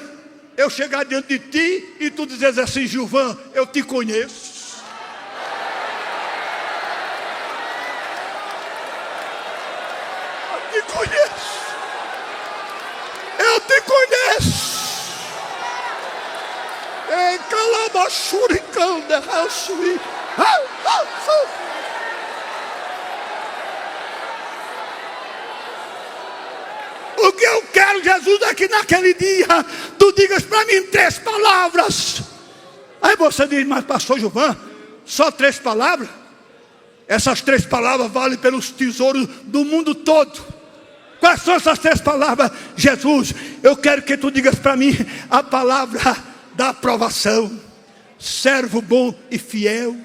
[SPEAKER 2] eu chegar diante de ti e tu dizes assim: Gilvão, eu te conheço. Eu te conheço. Eu te conheço. Ei, calabachuricão de raçui. O que eu quero, Jesus, é que naquele dia tu digas para mim 3 palavras. Aí você diz: mas pastor Gilvão, só 3 palavras? Essas 3 palavras valem pelos tesouros do mundo todo. Quais são essas 3 palavras? Jesus, eu quero que tu digas para mim a palavra da aprovação. Servo bom e fiel.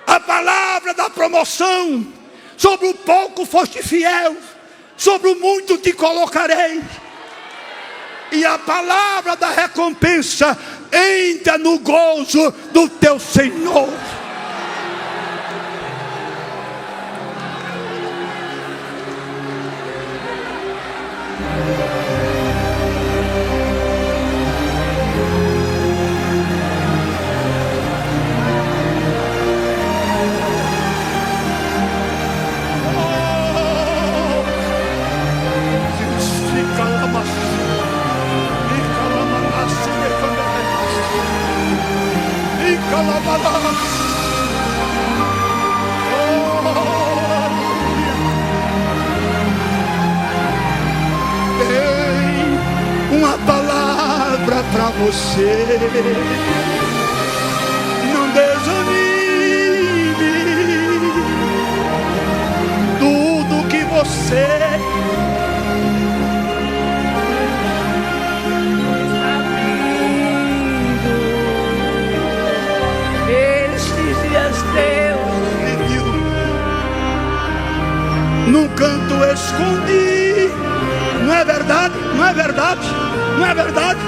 [SPEAKER 2] A palavra da promoção. Sobre o pouco foste fiel, sobre o muito te colocarei. E a palavra da recompensa: entra no gozo do teu Senhor. Tem uma palavra para você. Não desanime. Tudo que você num canto escondi. Não é verdade? Não é verdade? Não é verdade?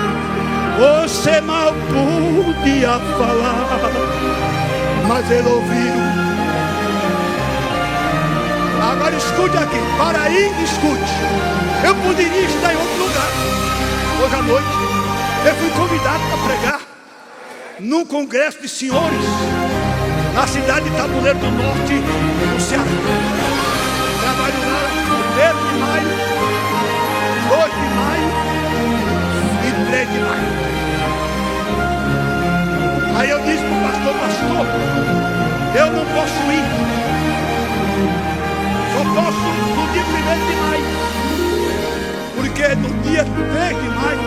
[SPEAKER 2] Você mal podia falar, mas ele ouviu. Agora escute aqui, para aí, escute. Eu poderia estar em outro lugar. Hoje à noite eu fui convidado para pregar num congresso de senhores na cidade de Tabuleiro do Norte, no Ceará. Trabalho lá no 1º de maio, 2 de maio e 3 de maio. Aí eu disse para o pastor: pastor, eu não posso ir. Só posso no dia 1º de maio. Porque no dia 3 de maio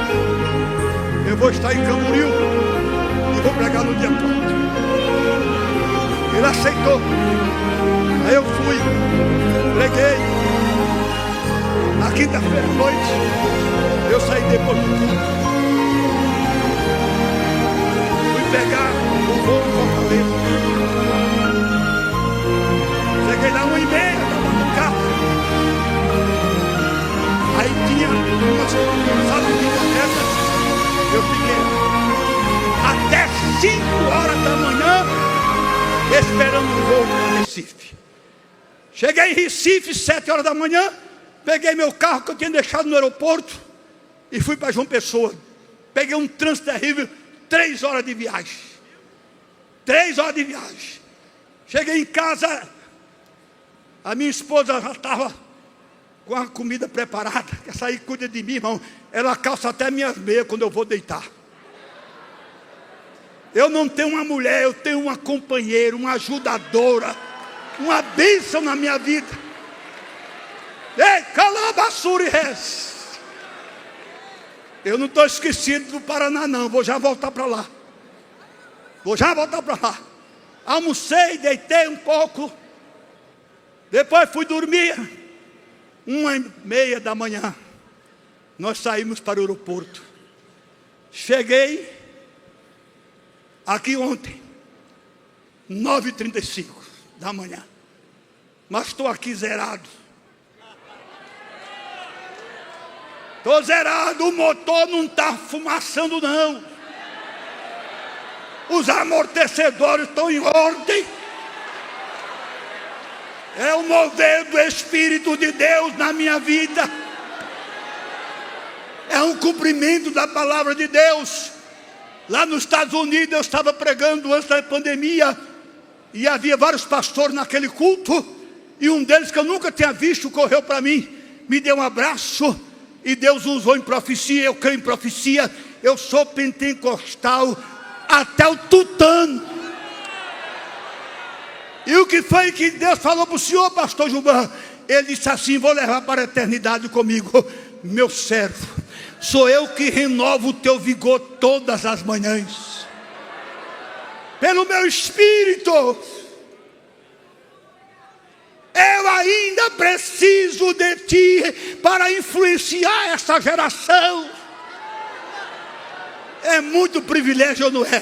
[SPEAKER 2] eu vou estar em Camboriú e vou pregar no dia 4. Ele aceitou. Aí eu fui, preguei. Na quinta-feira à noite, eu saí depois do culto. Fui pegar o voo em Fortaleza. Cheguei lá 1h30 da madrugada. Aí tinha uma sala de aberta. Eu fiquei até 5 horas da manhã esperando o voo para Recife. Cheguei em Recife 7 horas da manhã. Peguei meu carro que eu tinha deixado no aeroporto e fui para João Pessoa. Peguei um trânsito terrível, 3 horas de viagem. 3 horas de viagem. Cheguei em casa A minha esposa já estava com a comida preparada. Essa aí cuida de mim, irmão. Ela calça até minhas meias quando eu vou deitar. Eu não tenho uma mulher, eu tenho uma companheira, uma ajudadora, uma bênção na minha vida. Ei, calabassuri res. Eu não estou esquecido do Paraná não, vou já voltar para lá. Almocei, deitei um pouco. Depois fui dormir. 1h30 da manhã. Nós saímos para o aeroporto. Cheguei aqui ontem, 9h35 da manhã. Mas estou aqui zerado. Estou zerado, o motor não está fumaçando não. Os amortecedores estão em ordem. É o mover do Espírito de Deus na minha vida. É um cumprimento da palavra de Deus. Lá nos Estados Unidos eu estava pregando antes da pandemia. E havia vários pastores naquele culto. E um deles que eu nunca tinha visto correu para mim. Me deu um abraço. E Deus usou em profecia. Eu creio em profecia. Eu sou pentecostal até o tutano. E o que foi que Deus falou para o senhor, pastor Gilban? Ele disse assim: vou levar para a eternidade comigo. Meu servo, sou eu que renovo o teu vigor todas as manhãs. Pelo meu espírito. Eu ainda preciso de ti para influenciar essa geração. É muito privilégio, ou não é?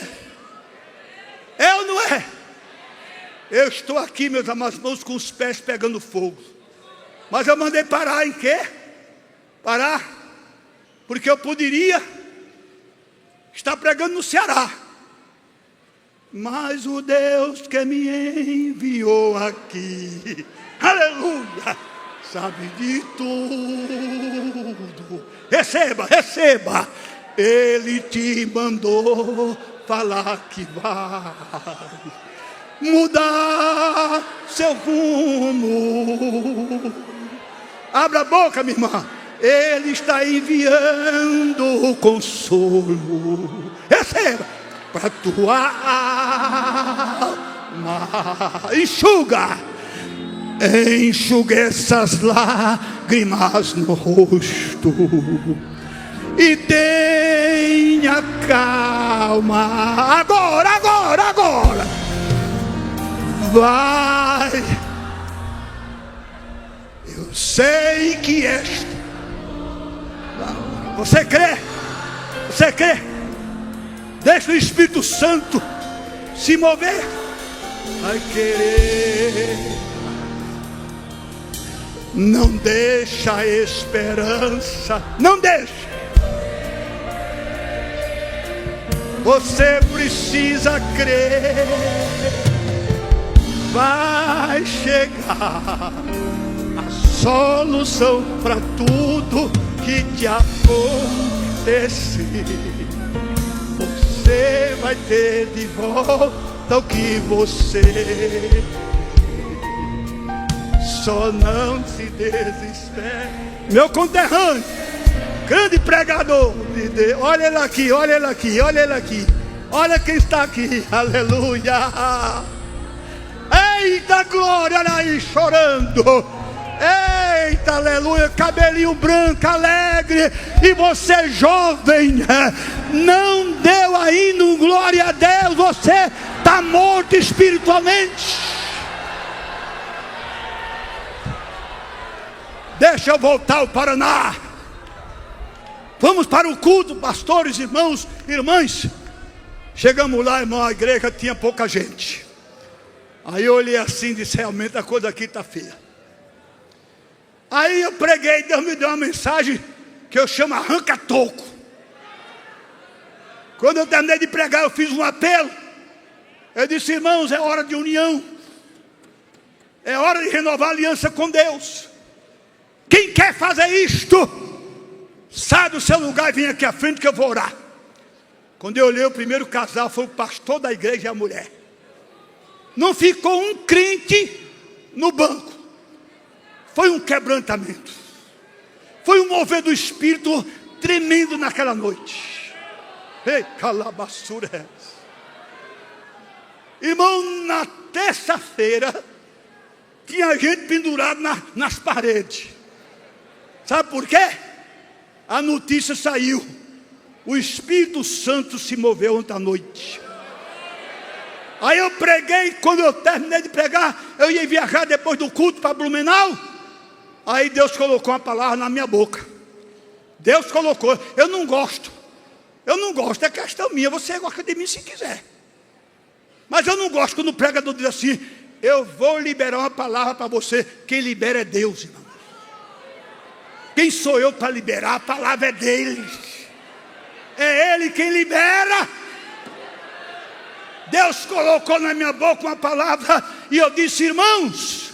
[SPEAKER 2] É ou não é? Eu estou aqui, meus amados irmãos, com os pés pegando fogo. Mas eu mandei parar em quê? Parar. Porque eu poderia estar pregando no Ceará. Mas o Deus que me enviou aqui, aleluia, sabe de tudo. Receba, receba. Ele te mandou falar que vai mudar seu rumo. Abra a boca, minha irmã. Ele está enviando o consolo. Receba. Para tua alma. Enxuga essas lágrimas no rosto. E tenha calma. Agora. Vai. Eu sei que és. Você crê? Você crê? Deixa o Espírito Santo se mover. Vai querer. Não deixa a esperança. Não deixa. Você precisa crer. Vai chegar a solução para tudo que te acontecer. Você vai ter de volta o que você. Só não se desespere. Meu conterrâneo, grande pregador de Deus. Olha ele aqui, olha ele aqui, olha ele aqui. Olha quem está aqui, aleluia. Eita glória, olha aí, chorando. Eita, aleluia, cabelinho branco, alegre. E você jovem, não deu ainda um glória a Deus. Você está morto espiritualmente. Deixa eu voltar ao Paraná. Vamos para o culto, pastores, irmãos, irmãs. Chegamos lá, irmão, a igreja tinha pouca gente. Aí eu olhei assim e disse: realmente a coisa aqui está feia. Aí eu preguei, Deus me deu uma mensagem que eu chamo arranca-toco. Quando eu terminei de pregar, eu fiz um apelo. Eu disse: irmãos, é hora de união. É hora de renovar a aliança com Deus. Quem quer fazer isto, sai do seu lugar e vem aqui à frente que eu vou orar. Quando eu olhei, o primeiro casal foi o pastor da igreja e a mulher. Não ficou um crente no banco. Foi um quebrantamento. Foi um mover do Espírito tremendo naquela noite. Ei, calabaçura. Irmão, na terça-feira, tinha gente pendurada nas paredes. Sabe por quê? A notícia saiu. O Espírito Santo se moveu ontem à noite. Aí eu preguei, quando eu terminei de pregar, eu ia viajar depois do culto para Blumenau. Aí Deus colocou uma palavra na minha boca. Deus colocou, eu não gosto, é questão minha, você gosta de mim se quiser. Mas eu não gosto quando o pregador diz assim, eu vou liberar uma palavra para você. Quem libera é Deus, irmão. Quem sou eu para liberar? A palavra é dele. É Ele quem libera. Deus colocou na minha boca uma palavra e eu disse, irmãos,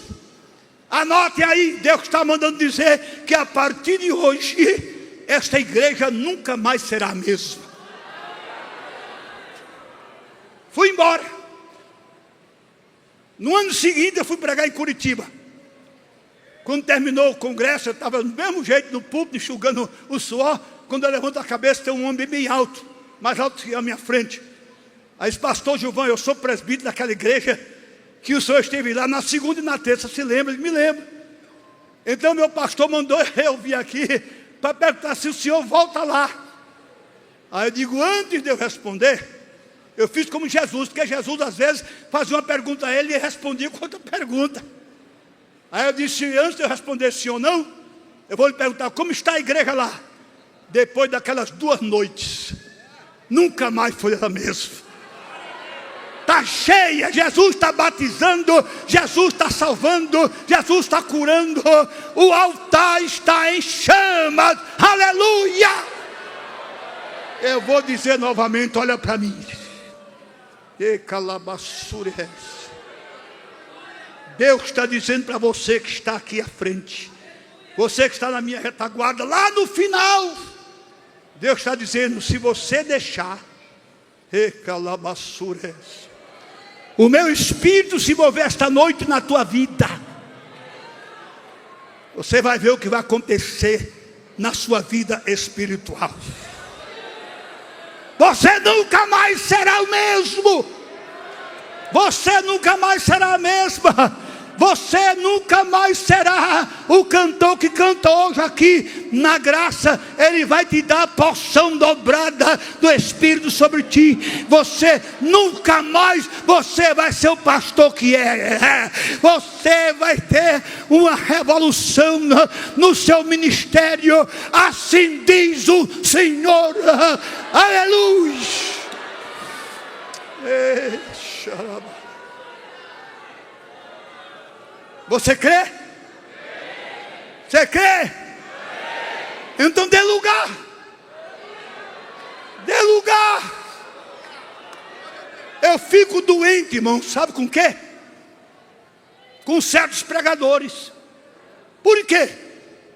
[SPEAKER 2] anotem aí, Deus está mandando dizer que a partir de hoje, esta igreja nunca mais será a mesma. Fui embora. No ano seguinte eu fui pregar em Curitiba. Quando terminou o congresso, eu estava do mesmo jeito no púlpito, enxugando o suor. Quando eu levanto a cabeça, tem um homem bem alto, mais alto que a minha frente. Aí disse, pastor Gilvão, eu sou presbítero daquela igreja que o senhor esteve lá na segunda e na terça, se lembra? Ele me lembra. Então meu pastor mandou eu vir aqui para perguntar se o senhor volta lá. Aí eu digo, antes de eu responder, eu fiz como Jesus, porque Jesus às vezes fazia uma pergunta a ele e respondia com outra pergunta. Aí eu disse, antes de eu responder sim ou não, eu vou lhe perguntar, como está a igreja lá? Depois daquelas 2 noites, nunca mais foi a mesma. Está cheia, Jesus está batizando, Jesus está salvando, Jesus está curando, o altar está em chamas, aleluia! Eu vou dizer novamente, olha para mim. E calabaçure. Deus está dizendo para você que está aqui à frente, você que está na minha retaguarda, lá no final, Deus está dizendo, se você deixar, e calabaçure, o meu Espírito se mover esta noite na tua vida, você vai ver o que vai acontecer na sua vida espiritual. Você nunca mais será o mesmo. Você nunca mais será a mesma. Você nunca mais será o cantor que canta hoje aqui na graça. Ele vai te dar a porção dobrada do Espírito sobre ti. Você nunca mais, você vai ser o pastor que é. Você vai ter uma revolução no seu ministério. Assim diz o Senhor. Aleluia. Você crê? Você crê? Então dê lugar. Dê lugar. Eu fico doente, irmão, sabe com o quê? Com certos pregadores. Por quê?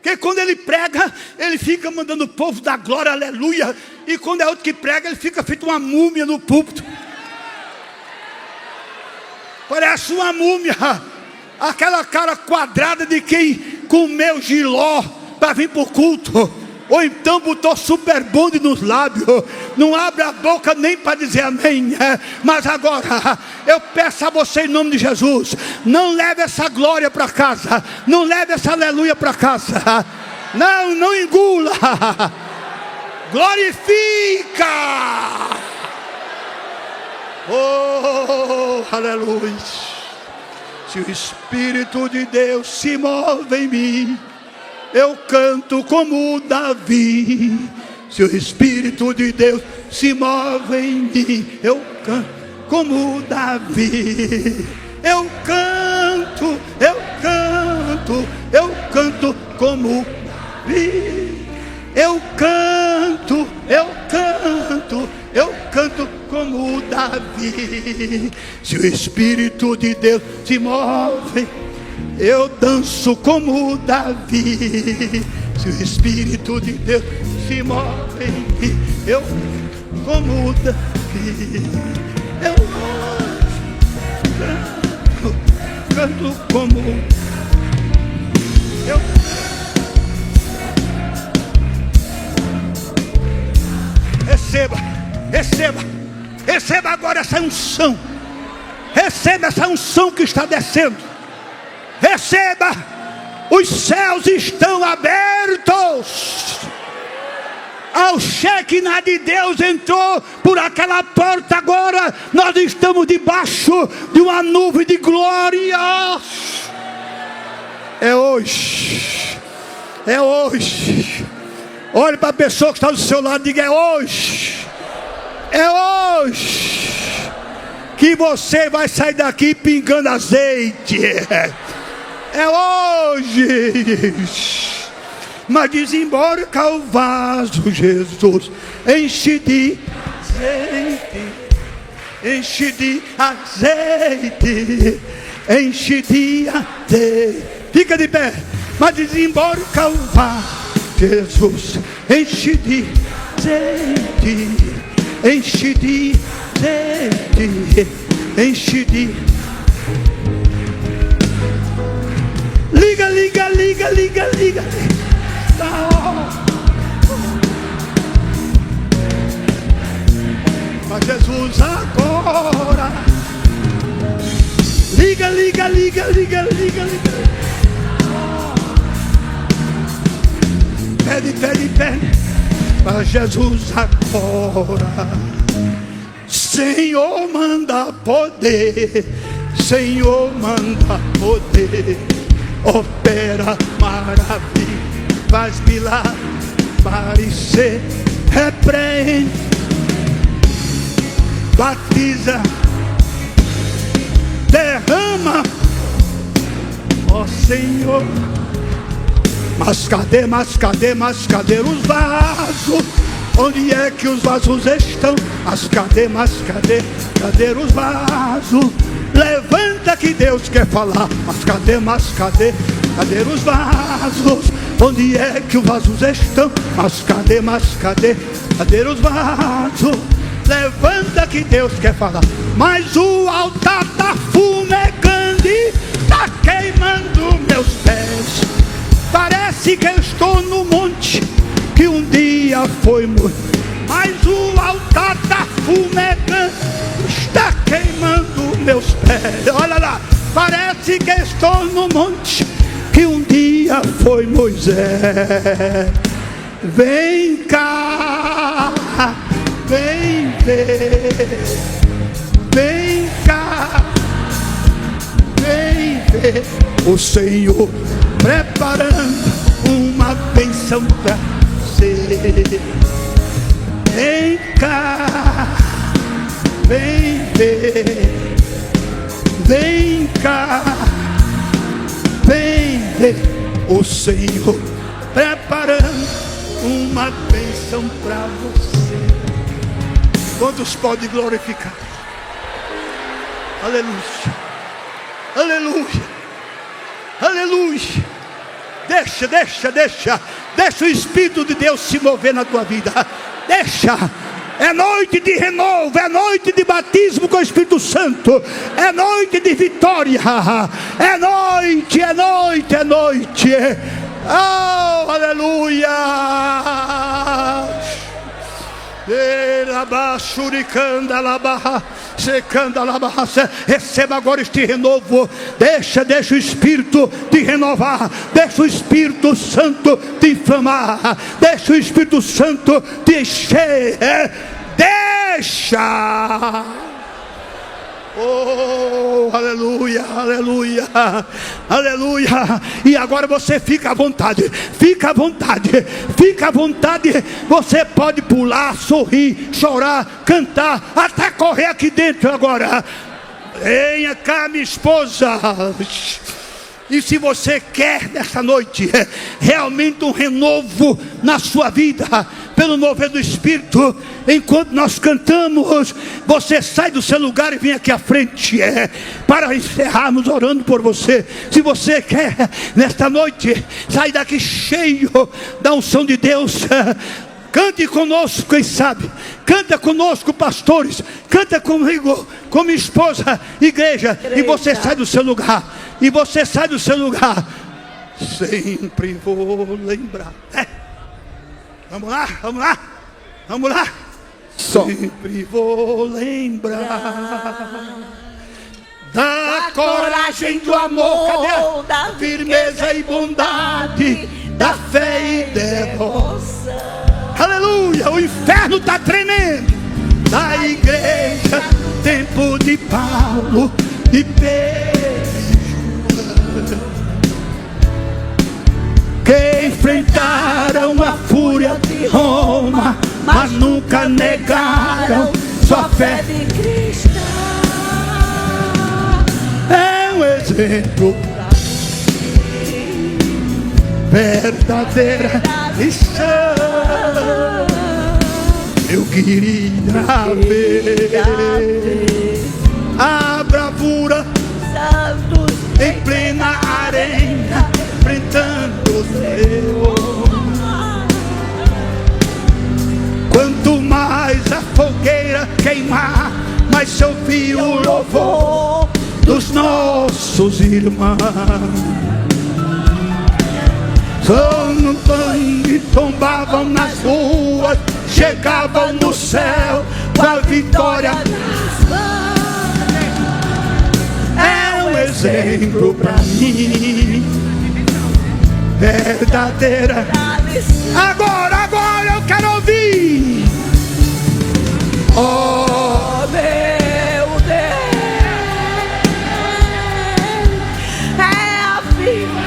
[SPEAKER 2] Porque quando ele prega, ele fica mandando o povo dar glória, aleluia. E quando é outro que prega, ele fica feito uma múmia no púlpito. Parece uma múmia. Aquela cara quadrada de quem comeu giló para vir para o culto. Ou então botou super bonde nos lábios. Não abre a boca nem para dizer amém. Mas agora, eu peço a você em nome de Jesus, não leve essa glória para casa. Não leve essa aleluia para casa. Não engula. Glorifica. Oh, aleluia. Se o Espírito de Deus se move em mim, eu canto como Davi. Se o Espírito de Deus se move em mim, eu canto como Davi. Eu canto como Davi. Eu canto como Davi. Se o Espírito de Deus se move, eu danço como Davi. Se o Espírito de Deus se move, eu como Davi. Eu canto como. Receba agora essa unção. Receba essa unção que está descendo. Receba. Os céus estão abertos. Ao Shekinah de Deus entrou por aquela porta. Agora nós estamos debaixo de uma nuvem de glória. É hoje. É hoje. Olhe para a pessoa que está do seu lado e diga: é hoje. É hoje que você vai sair daqui pingando azeite. É hoje. Mas desembarca o vaso, Jesus. Enche de azeite. Enche de azeite. Enche de azeite. Fica de pé. Mas desembarca o vaso, Jesus. Enche de azeite. Enche de azeite. Enche de... Liga, liga, liga, liga, liga. Mas Jesus agora. Liga, liga, liga, liga, liga, liga. Pede, pede, pede. Mas Jesus agora. Senhor, manda poder. Senhor, manda poder. Opera maravilha. Faz milagre, parecer, repreende, batiza, derrama, ó Senhor. Mas cadê, mas cadê, mas cadê os vasos? Onde é que os vasos estão? Mas cadê, cadê os vasos? Levanta que Deus quer falar. Mas cadê, cadê os vasos? Onde é que os vasos estão? Mas cadê os vasos? Levanta que Deus quer falar. Mas o altar tá fumegando e tá queimando meus pés. Parece que eu estou no monte que um dia foi muito. Mas o altar tá fumegando, está queimando meus pés. Olha lá, parece que estou no monte que um dia foi Moisés. Vem cá, vem ver, vem cá, vem ver o Senhor preparando uma bênção para você. Vem cá, vem ver, vem cá, vem ver o Senhor preparando uma bênção para você. Quantos podem glorificar? Aleluia, aleluia, aleluia. Deixa o Espírito de Deus se mover na tua vida. Deixa. É noite de renovo, é noite de batismo com o Espírito Santo, é noite de vitória, é noite, é noite, é noite. Oh, aleluia. Receba agora este renovo. Deixa o Espírito te renovar. Deixa o Espírito Santo te inflamar. Deixa o Espírito Santo te encher. Deixa. Oh, aleluia, aleluia, aleluia. E agora você fica à vontade. Fica à vontade. Fica à vontade. Você pode pular, sorrir, chorar, cantar, até correr aqui dentro agora. Venha cá, minha esposa. E se você quer nessa noite realmente um renovo na sua vida, pelo mover do Espírito, enquanto nós cantamos, você sai do seu lugar e vem aqui à frente, para encerrarmos orando por você. Se você quer nesta noite sair daqui cheio da unção de Deus, cante conosco, quem sabe. Canta conosco, pastores. Canta comigo, com minha esposa, igreja. E você sai do seu lugar. E você sai do seu lugar. Sempre vou lembrar. Vamos lá, vamos lá, vamos lá.
[SPEAKER 3] Isso.
[SPEAKER 2] Sempre vou lembrar da coragem do amor, da firmeza e bondade, da fé e devoção. Aleluia, o inferno está tremendo. Da igreja, tempo de Paulo, de Pedro, que enfrentaram a fúria de Roma, mas nunca negaram sua fé
[SPEAKER 1] de Cristo.
[SPEAKER 2] é um exemplo, verdadeira lição. Eu queria ver a bravura
[SPEAKER 1] Santos
[SPEAKER 2] em plena arena, enfrentando os leões. Quanto mais a fogueira queimar, mais se ouvia o louvor dos nossos irmãos. E tombavam nas ruas, chegavam no céu com a vitória. É um exemplo pra mim, verdadeira. Agora eu quero ouvir. Oh,
[SPEAKER 1] meu Deus, é a vida.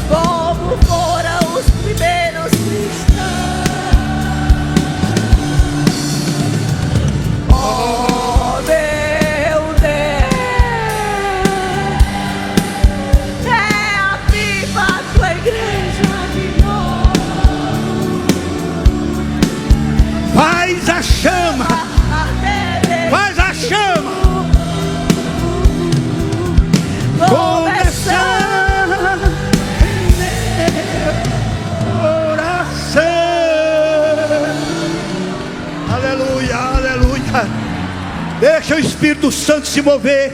[SPEAKER 1] Como foram os primeiros cristãos. Oh, meu Deus, é a viva tua igreja de novo.
[SPEAKER 2] faz a chama, faz a chama. Começar oração. Aleluia, aleluia. Deixa o Espírito Santo se mover.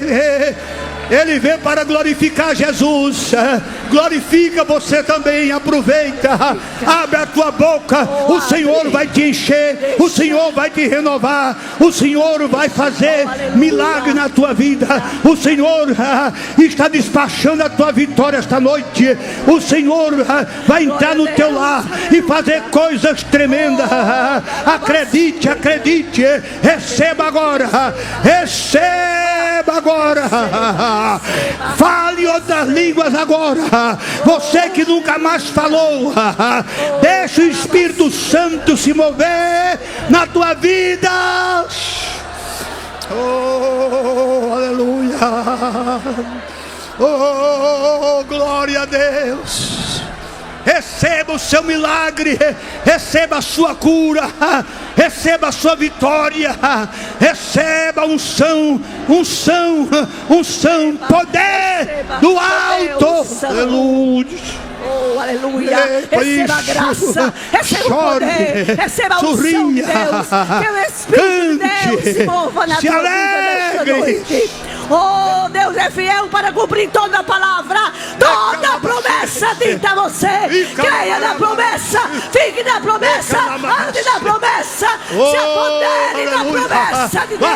[SPEAKER 2] Ele veio para glorificar Jesus. Glorifica você também, aproveita. Abre a tua boca. O Senhor vai te encher. O Senhor vai te renovar. O Senhor vai fazer milagre na tua vida. O Senhor está despachando a tua vitória esta noite. O Senhor vai entrar no teu lar e fazer coisas tremendas. Acredite, acredite. Receba agora. Receba agora. Fale outras línguas agora. Você que nunca mais falou, deixa o Espírito Santo se mover na tua vida. Oh, aleluia. Oh, glória a Deus. Receba o seu milagre, receba a sua cura, receba a sua vitória, receba unção, poder do alto. Aleluia.
[SPEAKER 1] Oh, aleluia, receba a graça, receba o poder, receba a unção de Deus, que o Espírito de Deus se mova na tua vida nesta noite. Oh, Deus é fiel para cumprir toda a palavra, toda a promessa dita a você. Creia na promessa, fique na promessa, ande na promessa, se apodere da promessa de Deus.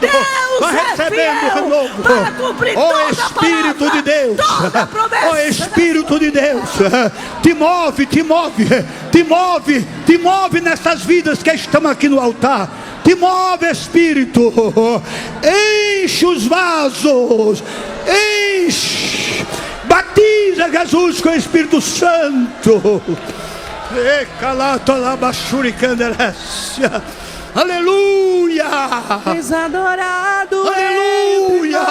[SPEAKER 1] Deus é fiel para cumprir toda a
[SPEAKER 2] Espírito de Deus,
[SPEAKER 1] toda a promessa.
[SPEAKER 2] oh Espírito de Deus, te move, te move, te move, te move nessas vidas que estão aqui no altar. Te move, Espírito, enche os vasos, enche, batiza Jesus com o Espírito Santo. Aleluia!
[SPEAKER 1] És adorado,
[SPEAKER 2] Aleluia!